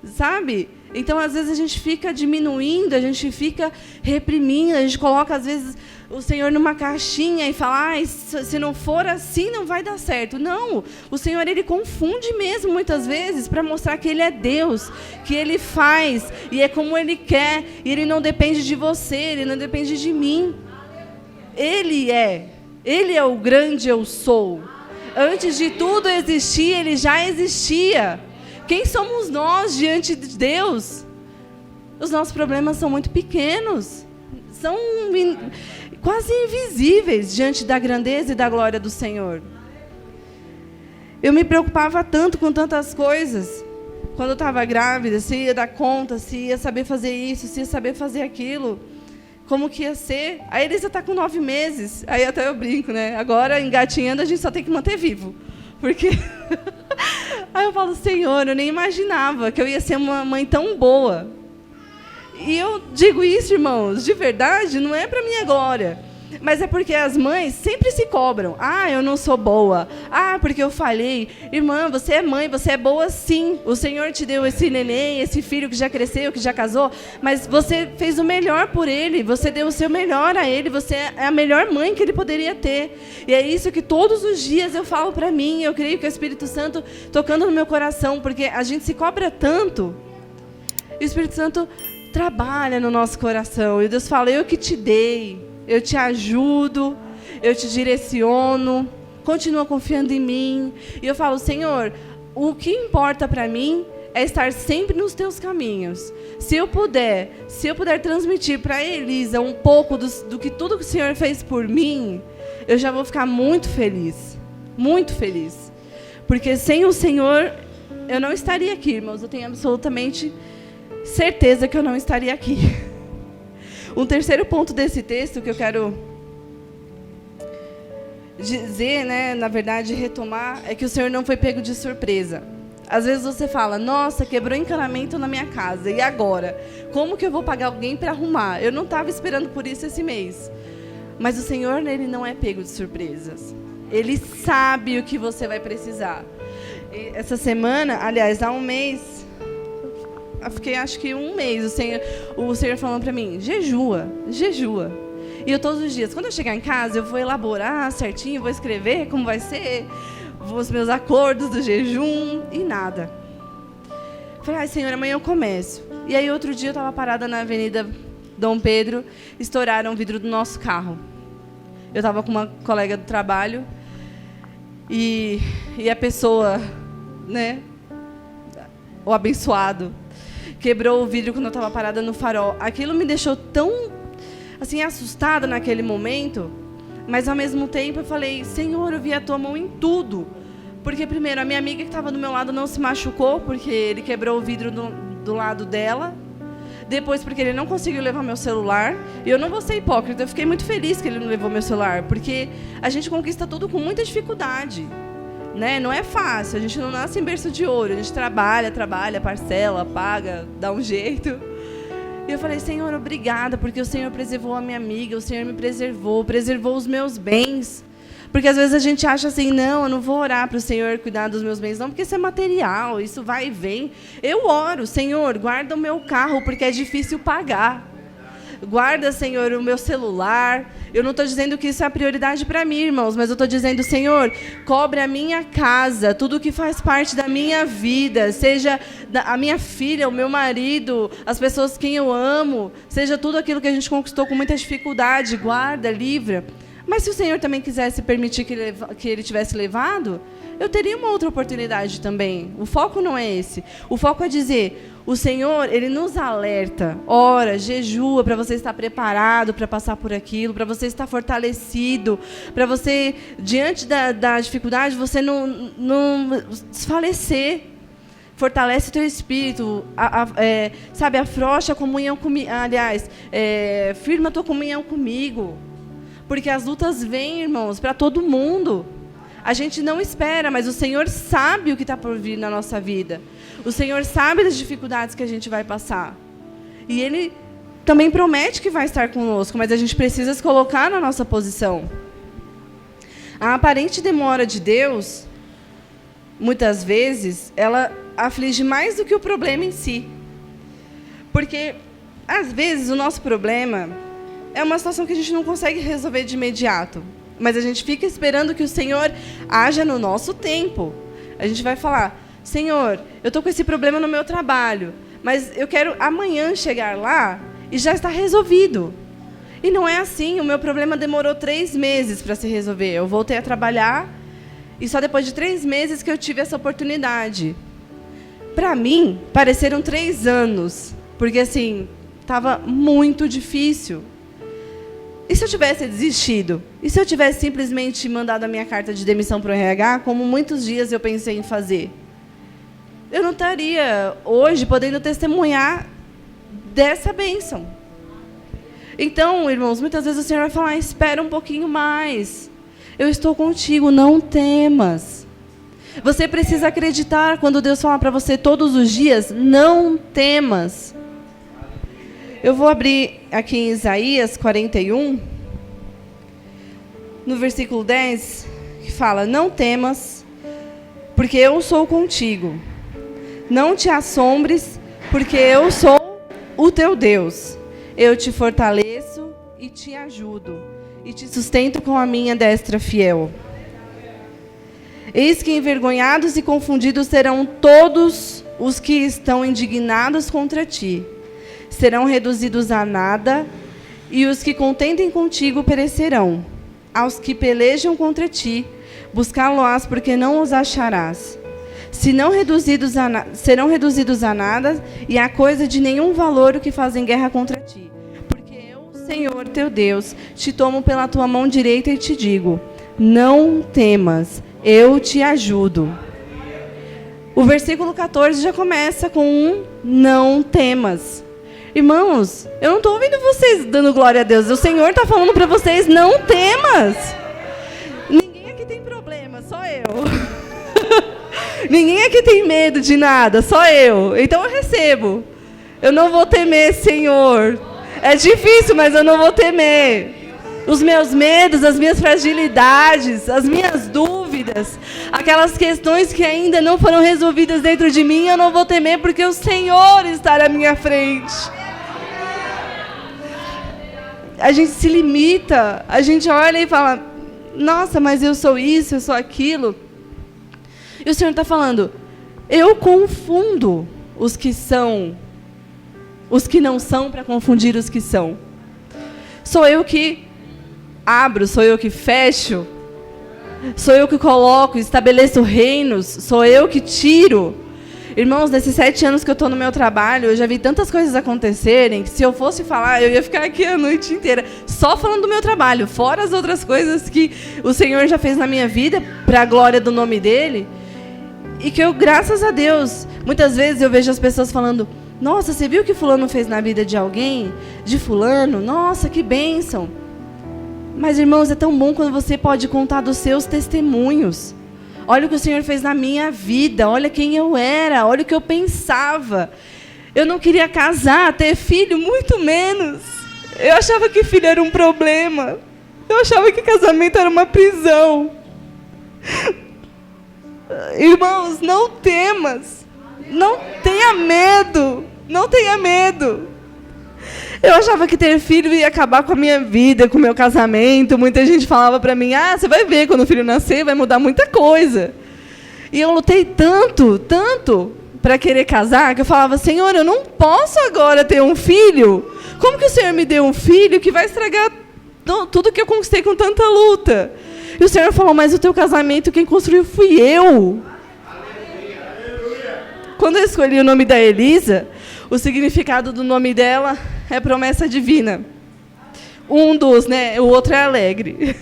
sabe? Então, às vezes, a gente fica diminuindo, a gente fica reprimindo, a gente coloca, às vezes, o Senhor numa caixinha e fala, se não for assim, não vai dar certo. Não, o Senhor, Ele confunde mesmo, muitas vezes, para mostrar que Ele é Deus, que Ele faz, e é como Ele quer, e Ele não depende de você, Ele não depende de mim. Ele é o grande eu sou. Antes de tudo existir, Ele já existia. Quem somos nós diante de Deus? Os nossos problemas são muito pequenos. São quase invisíveis diante da grandeza e da glória do Senhor. Eu me preocupava tanto com tantas coisas. Quando eu estava grávida, se ia dar conta, se ia saber fazer isso, se ia saber fazer aquilo. Como que ia ser? A Elisa está com 9 meses. Aí até eu brinco, né? Agora, engatinhando, a gente só tem que manter vivo. Porque... Aí eu falo, Senhor, eu nem imaginava que eu ia ser uma mãe tão boa. E eu digo isso, irmãos, de verdade, não é para minha glória. Mas é porque as mães sempre se cobram. Ah, eu não sou boa. Ah, porque eu falhei. Irmã, você é mãe, você é boa sim. O Senhor te deu esse neném, esse filho que já cresceu, que já casou. Mas você fez o melhor por ele. Você deu o seu melhor a ele. Você é a melhor mãe que ele poderia ter. E é isso que todos os dias eu falo para mim. Eu creio que o Espírito Santo tocando no meu coração. Porque a gente se cobra tanto. E o Espírito Santo trabalha no nosso coração. E Deus fala, eu que te dei. Eu te ajudo, eu te direciono, continua confiando em mim. E eu falo, Senhor, o que importa para mim é estar sempre nos teus caminhos. Se eu puder transmitir para a Elisa um pouco do que tudo que o Senhor fez por mim, eu já vou ficar muito feliz. Muito feliz. Porque sem o Senhor, eu não estaria aqui, irmãos. Eu tenho absolutamente certeza que eu não estaria aqui. Um terceiro ponto desse texto que eu quero dizer, né, na verdade, retomar, é que o Senhor não foi pego de surpresa. Às vezes você fala, nossa, quebrou encanamento na minha casa, e agora? Como que eu vou pagar alguém para arrumar? Eu não estava esperando por isso esse mês. Mas o Senhor, ele não é pego de surpresas. Ele sabe o que você vai precisar. E essa semana, aliás, há um mês... Eu fiquei, acho que um mês, o Senhor falando para mim, jejua. E eu todos os dias, quando eu chegar em casa, eu vou elaborar certinho, vou escrever como vai ser, os meus acordos do jejum, e nada. Falei, ai, Senhor, amanhã eu começo. E aí, outro dia, eu estava parada na Avenida Dom Pedro, estouraram o vidro do nosso carro. Eu estava com uma colega do trabalho, e a pessoa, né, o abençoado, quebrou o vidro quando eu estava parada no farol. Aquilo me deixou tão, assim, assustada naquele momento, mas, ao mesmo tempo, eu falei, Senhor, eu vi a tua mão em tudo. Porque, primeiro, a minha amiga que estava do meu lado não se machucou, porque ele quebrou o vidro do lado dela. Depois, porque ele não conseguiu levar meu celular. E eu não vou ser hipócrita, eu fiquei muito feliz que ele não levou meu celular, porque a gente conquista tudo com muita dificuldade. Né? Não é fácil, a gente não nasce em berço de ouro, a gente trabalha, parcela, paga, dá um jeito. E eu falei, Senhor, obrigada, porque o Senhor preservou a minha amiga, o Senhor me preservou os meus bens. Porque às vezes a gente acha assim, não, eu não vou orar para o Senhor cuidar dos meus bens, não, porque isso é material, isso vai e vem. Eu oro, Senhor, guarda o meu carro, porque é difícil pagar. Guarda, Senhor, o meu celular. Eu não estou dizendo que isso é a prioridade para mim, irmãos, mas eu estou dizendo, Senhor, cobre a minha casa, tudo que faz parte da minha vida, seja a minha filha, o meu marido, as pessoas quem eu amo, seja tudo aquilo que a gente conquistou com muita dificuldade, guarda, livra. Mas se o Senhor também quisesse permitir que ele tivesse levado, eu teria uma outra oportunidade também. O foco não é esse. O foco é dizer, o Senhor, ele nos alerta, ora, jejua para você estar preparado para passar por aquilo, para você estar fortalecido, para você, diante da dificuldade, você não desfalecer. Fortalece o teu espírito, sabe, afrouxa a comunhão comigo, aliás, firma a tua comunhão comigo. Porque as lutas vêm, irmãos, para todo mundo. A gente não espera, mas o Senhor sabe o que está por vir na nossa vida. O Senhor sabe das dificuldades que a gente vai passar. E Ele também promete que vai estar conosco, mas a gente precisa se colocar na nossa posição. A aparente demora de Deus, muitas vezes, ela aflige mais do que o problema em si. Porque, às vezes, o nosso problema é uma situação que a gente não consegue resolver de imediato. Mas a gente fica esperando que o Senhor haja no nosso tempo. A gente vai falar, Senhor, eu estou com esse problema no meu trabalho, mas eu quero amanhã chegar lá e já está resolvido. E não é assim, o meu problema demorou 3 meses para se resolver. Eu voltei a trabalhar e só depois de 3 meses que eu tive essa oportunidade. Para mim, pareceram 3 anos, porque assim, estava muito difícil. E se eu tivesse desistido? E se eu tivesse simplesmente mandado a minha carta de demissão para o RH, como muitos dias eu pensei em fazer? Eu não estaria hoje podendo testemunhar dessa bênção. Então, irmãos, muitas vezes o Senhor vai falar, espera um pouquinho mais. Eu estou contigo, não temas. Você precisa acreditar quando Deus fala para você todos os dias, não temas. Eu vou abrir aqui em Isaías 41, no versículo 10, que fala, não temas, porque eu sou contigo. Não te assombres, porque eu sou o teu Deus. Eu te fortaleço e te ajudo, e te sustento com a minha destra fiel. Eis que envergonhados e confundidos serão todos os que estão indignados contra ti. Serão reduzidos a nada, e os que contendem contigo perecerão. Aos que pelejam contra ti, buscá-lo-ás, porque não os acharás. Serão reduzidos a nada, e a coisa de nenhum valor o que fazem guerra contra ti. Porque eu, Senhor teu Deus, te tomo pela tua mão direita e te digo, não temas, eu te ajudo. O versículo 14 já começa com um não temas. Irmãos, eu não estou ouvindo vocês dando glória a Deus. O Senhor está falando para vocês, não temas. Ninguém aqui tem problema, só eu. Ninguém aqui tem medo de nada, só eu. Então eu recebo. Eu não vou temer, Senhor. É difícil, mas eu não vou temer. Os meus medos, as minhas fragilidades, as minhas dúvidas, aquelas questões que ainda não foram resolvidas dentro de mim, eu não vou temer porque o Senhor está na minha frente. A gente se limita, a gente olha e fala, nossa, mas eu sou isso, eu sou aquilo. E o Senhor está falando, eu confundo os que não são para confundir os que são. Sou eu que abro, sou eu que fecho, sou eu que coloco, estabeleço reinos, sou eu que tiro. Irmãos, nesses 7 anos que eu estou no meu trabalho, eu já vi tantas coisas acontecerem, que se eu fosse falar, eu ia ficar aqui a noite inteira, só falando do meu trabalho, fora as outras coisas que o Senhor já fez na minha vida, para a glória do nome dEle, e que eu, graças a Deus, muitas vezes eu vejo as pessoas falando, nossa, você viu o que fulano fez na vida de alguém? De fulano? Nossa, que bênção! Mas, irmãos, é tão bom quando você pode contar dos seus testemunhos. Olha o que o Senhor fez na minha vida, olha quem eu era, olha o que eu pensava. Eu não queria casar, ter filho, muito menos. Eu achava que filho era um problema. Eu achava que casamento era uma prisão. Irmãos, não temas. Não tenha medo. Não tenha medo. Eu achava que ter filho ia acabar com a minha vida, com o meu casamento. Muita gente falava para mim, você vai ver, quando o filho nascer, vai mudar muita coisa. E eu lutei tanto para querer casar, que eu falava, Senhor, eu não posso agora ter um filho. Como que o Senhor me deu um filho que vai estragar tudo que eu conquistei com tanta luta? E o Senhor falou, mas o teu casamento, quem construiu fui eu. Quando eu escolhi o nome da Elisa, o significado do nome dela é promessa divina. Um dos, né? O outro é alegre.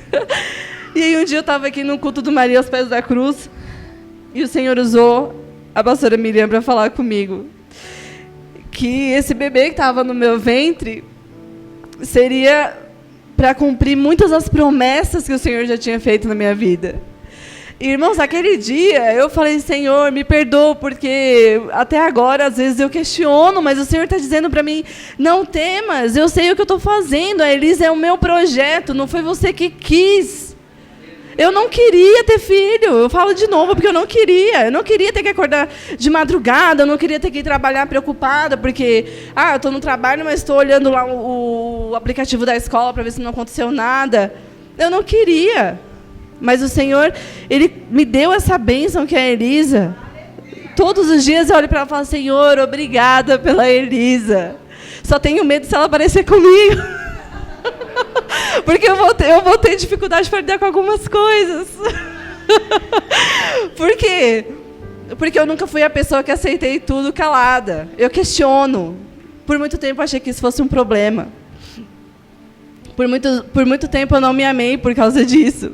E aí um dia eu estava aqui no culto do Maria aos pés da cruz, e o Senhor usou a pastora Miriam para falar comigo que esse bebê que estava no meu ventre seria para cumprir muitas das promessas que o Senhor já tinha feito na minha vida. Irmãos, aquele dia eu falei, Senhor, me perdoa, porque até agora, às vezes, eu questiono, mas o Senhor está dizendo para mim, não temas, eu sei o que eu estou fazendo, a Elisa é o meu projeto, não foi você que quis. Eu não queria ter filho, eu falo de novo, porque eu não queria ter que acordar de madrugada, eu não queria ter que ir trabalhar preocupada, porque, eu estou no trabalho, mas estou olhando lá o aplicativo da escola para ver se não aconteceu nada. Eu não queria. Mas o Senhor, Ele me deu essa bênção que é a Elisa. Todos os dias eu olho para ela e falo, Senhor, obrigada pela Elisa. Só tenho medo se ela aparecer comigo. Porque eu vou ter dificuldade para lidar com algumas coisas. Por quê? Porque eu nunca fui a pessoa que aceitei tudo calada. Eu questiono. Por muito tempo eu achei que isso fosse um problema. Por muito tempo eu não me amei por causa disso.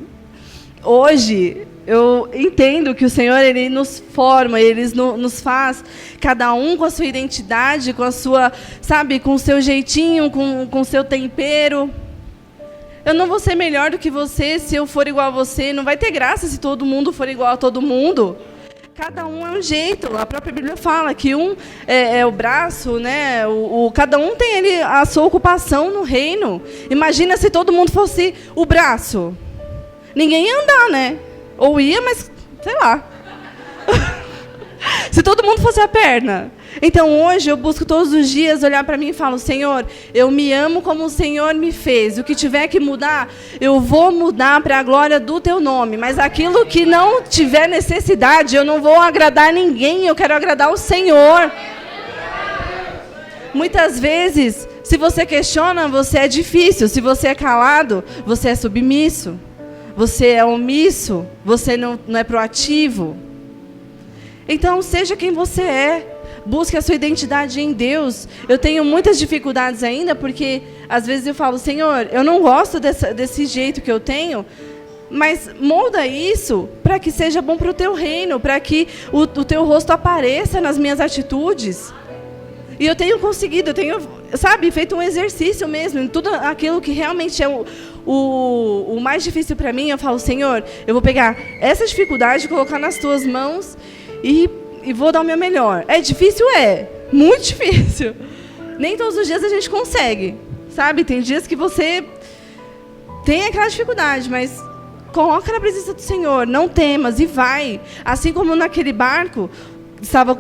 Hoje, eu entendo que o Senhor, Ele nos forma, Ele nos faz, cada um com a sua identidade, com a sua, sabe, com o seu jeitinho, com o seu tempero. Eu não vou ser melhor do que você se eu for igual a você. Não vai ter graça se todo mundo for igual a todo mundo. Cada um é um jeito. A própria Bíblia fala que um é o braço, né? Cada um tem a sua ocupação no reino. Imagina se todo mundo fosse o braço. Ninguém ia andar, né? Ou ia, mas, sei lá. Se todo mundo fosse a perna. Então, hoje, eu busco todos os dias olhar para mim e falo, Senhor, eu me amo como o Senhor me fez. O que tiver que mudar, eu vou mudar para a glória do Teu nome. Mas aquilo que não tiver necessidade, eu não vou agradar ninguém, eu quero agradar o Senhor. Muitas vezes, se você questiona, você é difícil. Se você é calado, você é submisso. Você é omisso, você não é proativo. Então, seja quem você é. Busque a sua identidade em Deus. Eu tenho muitas dificuldades ainda, porque às vezes eu falo, Senhor, eu não gosto desse jeito que eu tenho, mas molda isso para que seja bom para o Teu reino, para que o Teu rosto apareça nas minhas atitudes. E eu tenho conseguido, eu tenho, feito um exercício mesmo, em tudo aquilo que realmente é o mais difícil para mim. Eu falo, Senhor, eu vou pegar essa dificuldade, colocar nas Tuas mãos e vou dar o meu melhor. É difícil? É. Muito difícil. Nem todos os dias a gente consegue, sabe? Tem dias que você tem aquela dificuldade, mas coloca na presença do Senhor, não temas e vai. Assim como naquele barco,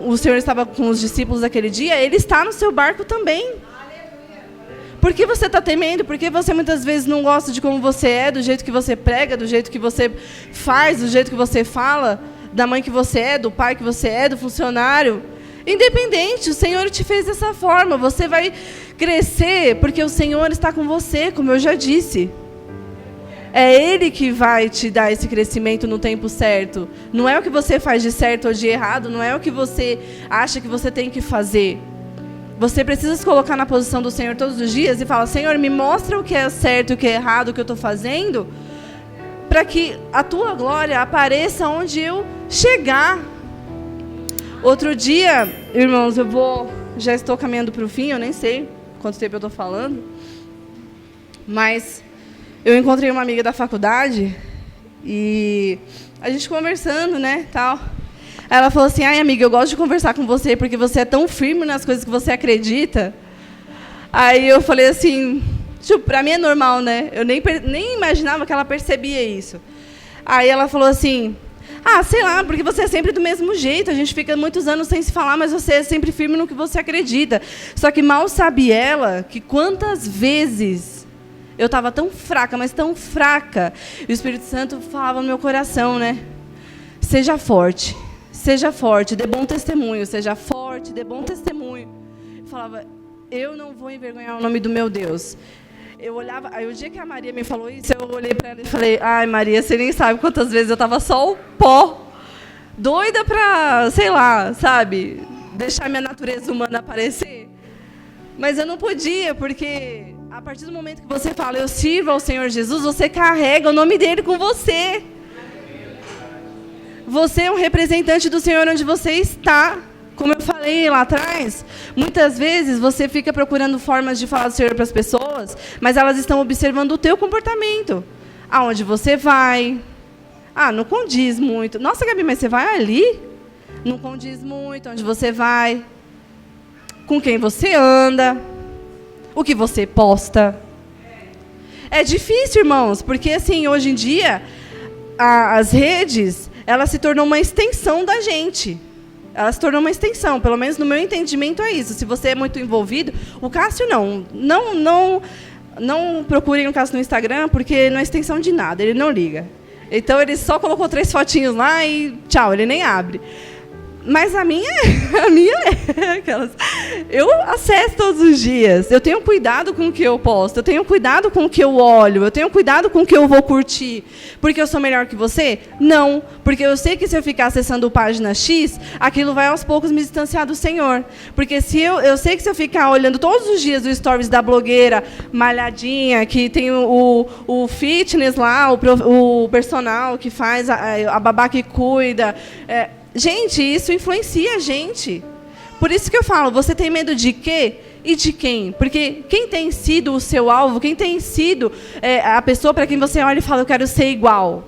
o Senhor estava com os discípulos naquele dia, Ele está no seu barco também. Por que você está temendo? Por que você muitas vezes não gosta de como você é, do jeito que você prega, do jeito que você faz, do jeito que você fala, da mãe que você é, do pai que você é, do funcionário? Independente, o Senhor te fez dessa forma. Você vai crescer porque o Senhor está com você, como eu já disse. É Ele que vai te dar esse crescimento no tempo certo. Não é o que você faz de certo ou de errado, não é o que você acha que você tem que fazer. Você precisa se colocar na posição do Senhor todos os dias e falar, Senhor, me mostra o que é certo e o que é errado, o que eu estou fazendo, para que a Tua glória apareça onde eu chegar. Outro dia, irmãos, já estou caminhando para o fim, eu nem sei quanto tempo eu estou falando, mas eu encontrei uma amiga da faculdade e a gente conversando, né, tal. Aí ela falou assim, ai, amiga, eu gosto de conversar com você porque você é tão firme nas coisas que você acredita. Aí eu falei assim, tipo, pra mim é normal, né? Eu nem imaginava que ela percebia isso. Aí ela falou assim, sei lá, porque você é sempre do mesmo jeito, a gente fica muitos anos sem se falar, mas você é sempre firme no que você acredita. Só que mal sabe ela que quantas vezes eu estava tão fraca, mas tão fraca, e o Espírito Santo falava no meu coração, né? Seja forte, dê bom testemunho, seja forte, dê bom testemunho. Eu falava, eu não vou envergonhar o nome do meu Deus. Eu olhava, aí o dia que a Maria me falou isso, eu olhei para ela e falei, ai, Maria, você nem sabe quantas vezes eu estava só o pó, doida para, sei lá, sabe, deixar minha natureza humana aparecer. Mas eu não podia, porque a partir do momento que você fala, eu sirvo ao Senhor Jesus, você carrega o nome dele com você. Você é um representante do Senhor onde você está. Como eu falei lá atrás, muitas vezes você fica procurando formas de falar do Senhor para as pessoas, mas elas estão observando o teu comportamento. Aonde você vai? Ah, não condiz muito. Nossa, Gabi, mas você vai ali? Não condiz muito. Onde você vai? Com quem você anda? O que você posta? É difícil, irmãos, porque assim, hoje em dia, as redes, elas se tornam uma extensão da gente. Elas se tornam uma extensão, pelo menos no meu entendimento é isso. Se você é muito envolvido, o Cássio não procurem o Cássio no Instagram, porque não é extensão de nada, ele não liga. Então, ele só colocou 3 fotinhos lá e tchau, ele nem abre. Mas a minha é aquelas... Eu acesso todos os dias. Eu tenho cuidado com o que eu posto. Eu tenho cuidado com o que eu olho. Eu tenho cuidado com o que eu vou curtir. Porque eu sou melhor que você? Não. Porque eu sei que se eu ficar acessando página X, aquilo vai aos poucos me distanciar do Senhor. Porque se eu sei que se eu ficar olhando todos os dias os stories da blogueira malhadinha, que tem o fitness lá, o personal que faz, a babá que cuida... Gente, isso influencia a gente. Por isso que eu falo, você tem medo de quê e de quem? Porque quem tem sido o seu alvo, quem tem sido a pessoa para quem você olha e fala, eu quero ser igual.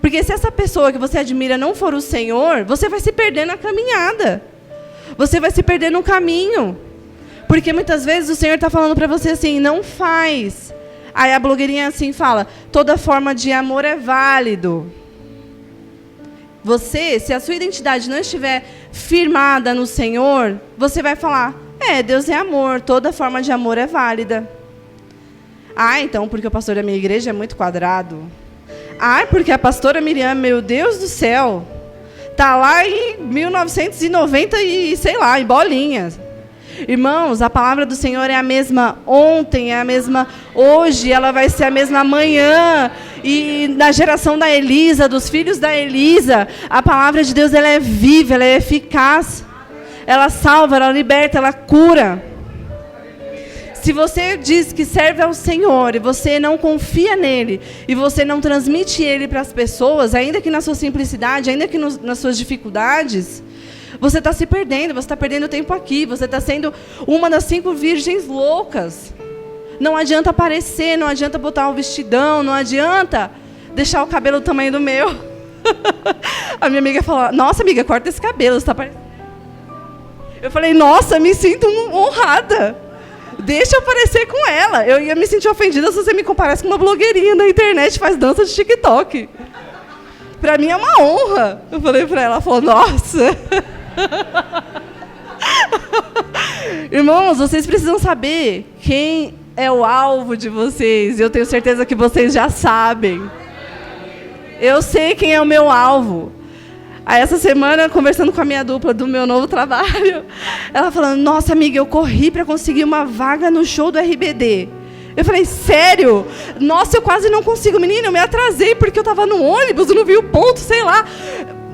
Porque se essa pessoa que você admira não for o Senhor, você vai se perder na caminhada. Você vai se perder no caminho. Porque muitas vezes o Senhor está falando para você assim, não faz. Aí a blogueirinha assim fala, toda forma de amor é válido. Você, se a sua identidade não estiver firmada no Senhor, você vai falar, Deus é amor, toda forma de amor é válida. Ah, então, porque o pastor da minha igreja é muito quadrado. Ah, porque a pastora Miriam, meu Deus do céu, está lá em 1990 e, sei lá, em bolinhas. Irmãos, a palavra do Senhor é a mesma ontem, é a mesma hoje, ela vai ser a mesma amanhã. E na geração da Elisa, dos filhos da Elisa, a palavra de Deus ela é viva, ela é eficaz. Ela salva, ela liberta, ela cura. Se você diz que serve ao Senhor e você não confia nele, e você não transmite ele para as pessoas, ainda que na sua simplicidade, ainda que nas suas dificuldades... Você está se perdendo, você está perdendo tempo aqui, você está sendo uma das 5 virgens loucas. Não adianta aparecer, não adianta botar um vestidão, não adianta deixar o cabelo do tamanho do meu. A minha amiga falou, nossa amiga, corta esse cabelo, você está parecendo... Eu falei, nossa, me sinto honrada. Deixa eu aparecer com ela. Eu ia me sentir ofendida se você me comparasse com uma blogueirinha da internet que faz dança de TikTok. Para mim é uma honra. Eu falei para ela, ela falou, nossa... Irmãos, vocês precisam saber quem é o alvo de vocês. Eu tenho certeza que vocês já sabem. Eu sei quem é o meu alvo. Aí essa semana, conversando com a minha dupla do meu novo trabalho, ela falando, nossa amiga, eu corri para conseguir uma vaga no show do RBD. Eu falei, sério? Nossa, eu quase não consigo. Menina, eu me atrasei porque eu estava no ônibus, eu não vi o ponto, sei lá.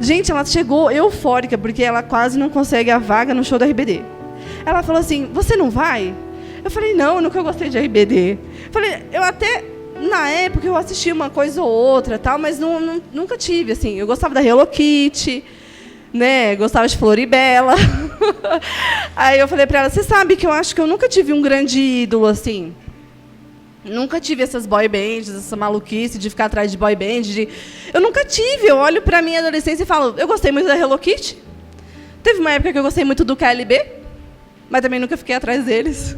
Gente, ela chegou eufórica, porque ela quase não consegue a vaga no show do RBD. Ela falou assim, você não vai? Eu falei, não, eu nunca gostei de RBD. Eu falei, eu até, na época, eu assisti uma coisa ou outra, tal, mas nunca tive, assim. Eu gostava da Hello Kitty, né? Gostava de Floribela. Aí eu falei para ela, você sabe que eu acho que eu nunca tive um grande ídolo, assim. Nunca tive essas boy bands, essa maluquice de ficar atrás de boy band. Eu nunca tive. Eu olho para a minha adolescência e falo, eu gostei muito da Hello Kitty. Teve uma época que eu gostei muito do KLB, mas também nunca fiquei atrás deles.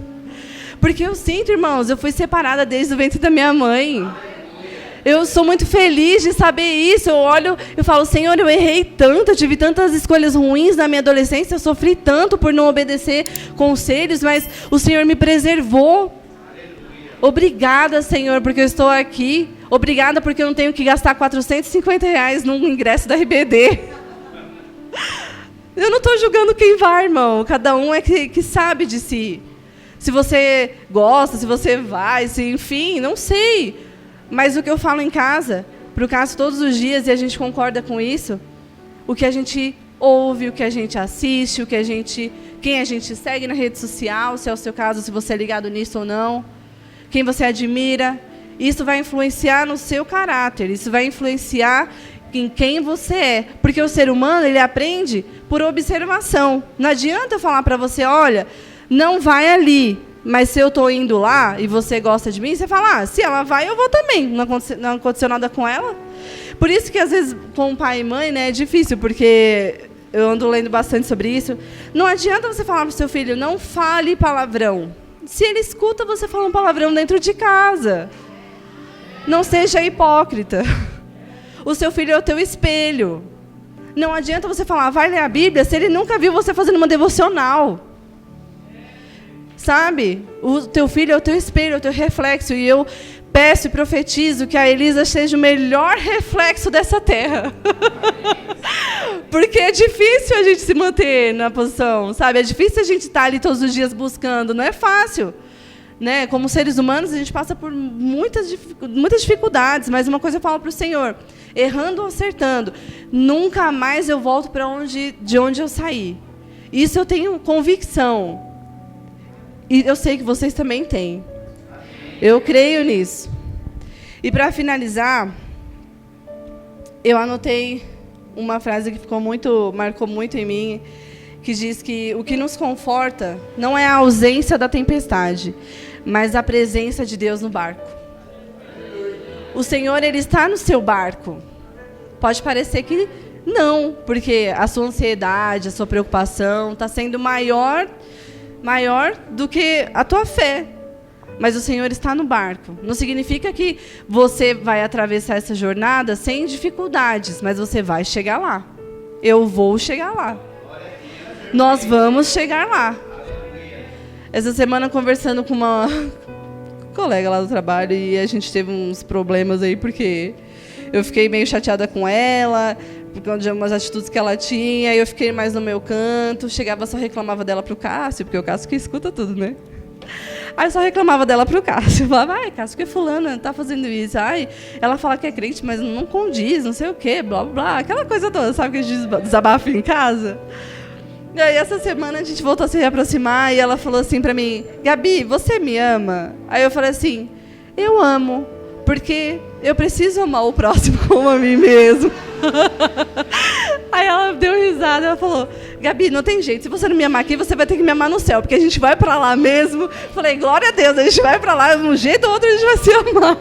Porque eu sinto, irmãos, eu fui separada desde o ventre da minha mãe. Eu sou muito feliz de saber isso. Eu olho e falo, Senhor, eu errei tanto, eu tive tantas escolhas ruins na minha adolescência, eu sofri tanto por não obedecer conselhos, mas o Senhor me preservou. Obrigada, Senhor, porque eu estou aqui. Obrigada porque eu não tenho que gastar R$450 num ingresso da RBD. Eu não estou julgando quem vai, irmão. Cada um é que sabe de si. Se você gosta, se você vai, enfim, não sei. Mas o que eu falo em casa, para o Cássio todos os dias, e a gente concorda com isso, o que a gente ouve, o que a gente assiste, quem a gente segue na rede social, se é o seu caso, se você é ligado nisso ou não. Quem você admira, isso vai influenciar no seu caráter, isso vai influenciar em quem você é. Porque o ser humano, ele aprende por observação. Não adianta eu falar para você, olha, não vai ali. Mas se eu estou indo lá e você gosta de mim, você fala, se ela vai, eu vou também. Não aconteceu nada com ela. Por isso que, às vezes, com pai e mãe, né, é difícil, porque eu ando lendo bastante sobre isso. Não adianta você falar para o seu filho, não fale palavrão. Se ele escuta você falar um palavrão dentro de casa. Não seja hipócrita. O seu filho é o teu espelho. Não adianta você falar, vai ler a Bíblia, se ele nunca viu você fazendo uma devocional. Sabe? O teu filho é o teu espelho, é o teu reflexo. E eu peço e profetizo que a Elisa seja o melhor reflexo dessa terra. Porque é difícil a gente se manter na posição, sabe? É difícil a gente estar ali todos os dias buscando, não é fácil. Né? Como seres humanos, a gente passa por muitas dificuldades, mas uma coisa eu falo para o Senhor, errando ou acertando, nunca mais eu volto para de onde eu saí. Isso eu tenho convicção. E eu sei que vocês também têm. Eu creio nisso. E para finalizar, eu anotei uma frase que marcou muito em mim, que diz que o que nos conforta não é a ausência da tempestade, mas a presença de Deus no barco. O Senhor, Ele está no seu barco. Pode parecer que não, porque a sua ansiedade, a sua preocupação está sendo maior do que a tua fé. Mas o Senhor está no barco. Não significa que você vai atravessar essa jornada sem dificuldades, mas você vai chegar lá. Eu vou chegar lá. Nós vamos chegar lá. Essa semana, conversando com uma colega lá do trabalho, e a gente teve uns problemas aí, porque eu fiquei meio chateada com ela, por causa de umas atitudes que ela tinha, e eu fiquei mais no meu canto, chegava, só reclamava dela pro Cássio, porque o Cássio que escuta tudo, né? Aí eu só reclamava dela pro Cássio. Eu falava, ai, Cássio, que fulana tá fazendo isso? Ai, ela fala que é crente, mas não condiz, não sei o quê, blá, blá, blá. Aquela coisa toda, sabe, que a gente desabafa em casa? E aí, essa semana, a gente voltou a se reaproximar e ela falou assim pra mim, Gabi, você me ama? Aí eu falei assim, eu amo, porque eu preciso amar o próximo como a mim mesmo. Aí ela deu risada, ela falou, Gabi, não tem jeito, se você não me amar aqui, você vai ter que me amar no céu, porque a gente vai pra lá mesmo. Falei, glória a Deus, a gente vai pra lá, de um jeito ou outro a gente vai se amar.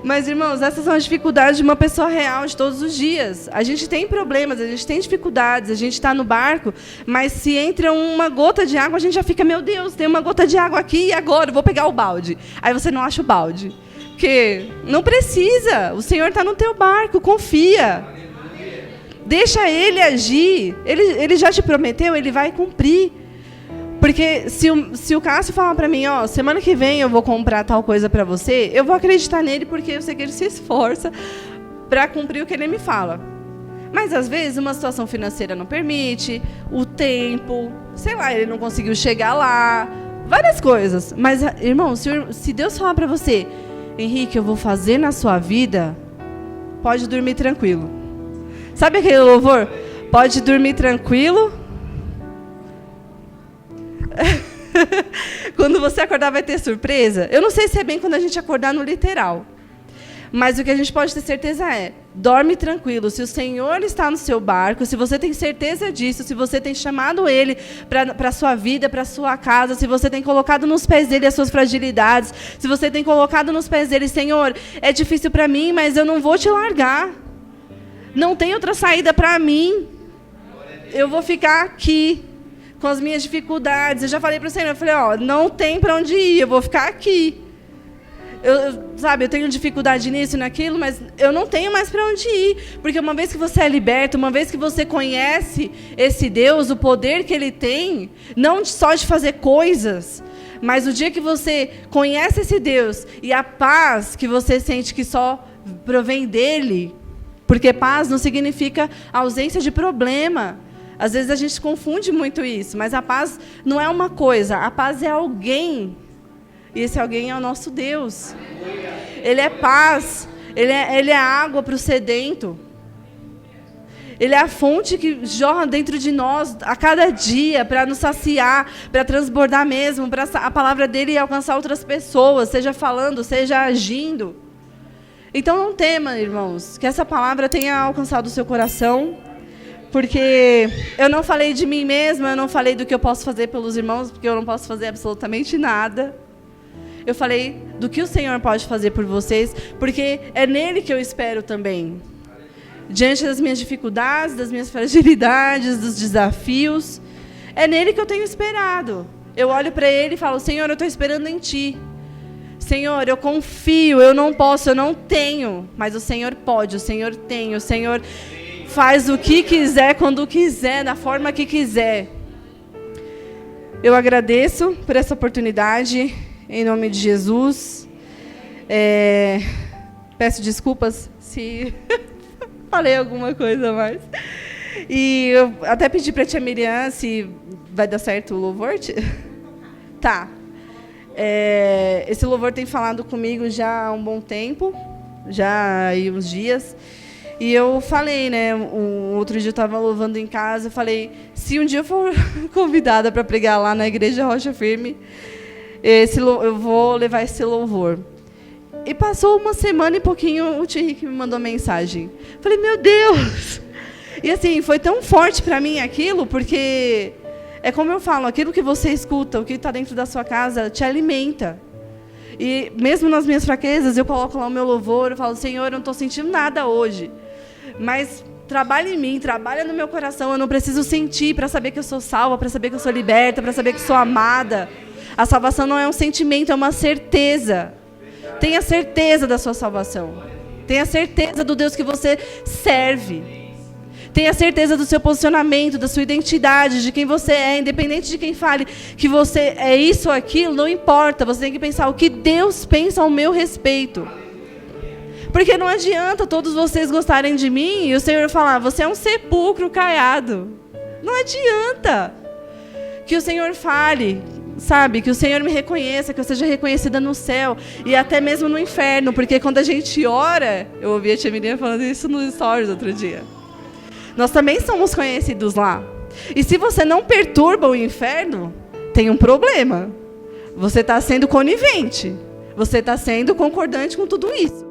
Mas, irmãos, essas são as dificuldades de uma pessoa real de todos os dias. A gente tem problemas, a gente tem dificuldades, a gente está no barco, mas se entra uma gota de água, a gente já fica, meu Deus, tem uma gota de água aqui e agora eu vou pegar o balde. Aí você não acha o balde. Porque não precisa, o Senhor está no teu barco, confia. Deixa Ele agir. Ele já te prometeu, Ele vai cumprir. Porque se o Cássio falar para mim, ó, semana que vem eu vou comprar tal coisa para você, eu vou acreditar nele porque eu sei que ele se esforça para cumprir o que ele me fala. Mas, às vezes, uma situação financeira não permite, o tempo, sei lá, ele não conseguiu chegar lá, várias coisas. Mas, irmão, se Deus falar para você, Henrique, eu vou fazer na sua vida, pode dormir tranquilo. Sabe aquele louvor? Pode dormir tranquilo. Quando você acordar vai ter surpresa. Eu não sei se é bem quando a gente acordar no literal. Mas o que a gente pode ter certeza é, dorme tranquilo. Se o Senhor está no seu barco, se você tem certeza disso, se você tem chamado Ele para a sua vida, para a sua casa, se você tem colocado nos pés dEle as suas fragilidades, se você tem colocado nos pés dEle, Senhor, é difícil para mim, mas eu não vou te largar. Não tem outra saída para mim. Eu vou ficar aqui com as minhas dificuldades. Eu já falei para o Senhor, eu falei, ó, não tem para onde ir, eu vou ficar aqui. Eu tenho dificuldade nisso e naquilo, mas eu não tenho mais para onde ir. Porque uma vez que você é liberto, uma vez que você conhece esse Deus, o poder que Ele tem, não só de fazer coisas, mas o dia que você conhece esse Deus e a paz que você sente que só provém dEle, porque paz não significa ausência de problema. Às vezes a gente confunde muito isso, mas a paz não é uma coisa, a paz é alguém. E esse alguém é o nosso Deus. Ele é paz, ele é água para o sedento. Ele é a fonte que jorra dentro de nós a cada dia para nos saciar, para transbordar mesmo, para a palavra dele alcançar outras pessoas, seja falando, seja agindo. Então não tema, irmãos, que essa palavra tenha alcançado o seu coração, porque eu não falei de mim mesma, eu não falei do que eu posso fazer pelos irmãos, porque eu não posso fazer absolutamente nada. Eu falei do que o Senhor pode fazer por vocês, porque é nele que eu espero também. Diante das minhas dificuldades, das minhas fragilidades, dos desafios, é nele que eu tenho esperado. Eu olho para ele e falo, Senhor, eu estou esperando em Ti. Senhor, eu confio, eu não posso, eu não tenho, mas o Senhor pode, o Senhor tem, o Senhor faz o que quiser, quando quiser, da forma que quiser. Eu agradeço por essa oportunidade, em nome de Jesus. Peço desculpas se falei alguma coisa a mais. E eu até pedi para a tia Miriam se vai dar certo o louvor. Tá. Esse louvor tem falado comigo já há um bom tempo, já aí uns dias. E eu falei, né, outro dia eu estava louvando em casa, eu falei, se um dia eu for convidada para pregar lá na Igreja Rocha Firme, eu vou levar esse louvor. E passou uma semana e pouquinho, o tio Henrique me mandou mensagem. Falei, meu Deus! E assim, foi tão forte para mim aquilo, porque é como eu falo, aquilo que você escuta, o que está dentro da sua casa, te alimenta. E mesmo nas minhas fraquezas, eu coloco lá o meu louvor, eu falo, Senhor, eu não estou sentindo nada hoje. Mas trabalha em mim, trabalha no meu coração, eu não preciso sentir para saber que eu sou salva, para saber que eu sou liberta, para saber que sou amada. A salvação não é um sentimento, é uma certeza. Tenha certeza da sua salvação. Tenha certeza do Deus que você serve. Tenha certeza do seu posicionamento, da sua identidade, de quem você é, independente de quem fale que você é isso ou aquilo, não importa. Você tem que pensar o que Deus pensa ao meu respeito. Porque não adianta todos vocês gostarem de mim e o Senhor falar, você é um sepulcro caiado. Não adianta. Que o Senhor fale, sabe? Que o Senhor me reconheça, que eu seja reconhecida no céu e até mesmo no inferno. Porque quando a gente ora, eu ouvi a tia Miriam falando isso nos stories outro dia. Nós também somos conhecidos lá. E se você não perturba o inferno, tem um problema. Você está sendo conivente. Você está sendo concordante com tudo isso.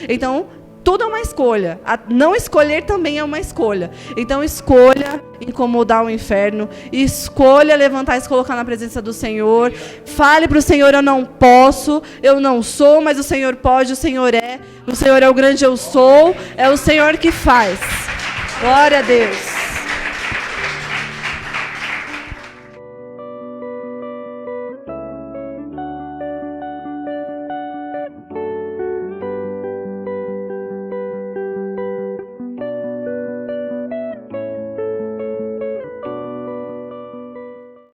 Então, tudo é uma escolha. Não escolher também é uma escolha. Então, escolha incomodar o inferno. Escolha levantar e se colocar na presença do Senhor. Fale para o Senhor, eu não posso, eu não sou, mas o Senhor pode, o Senhor é. O Senhor é o grande eu sou, é o Senhor que faz. Glória a Deus.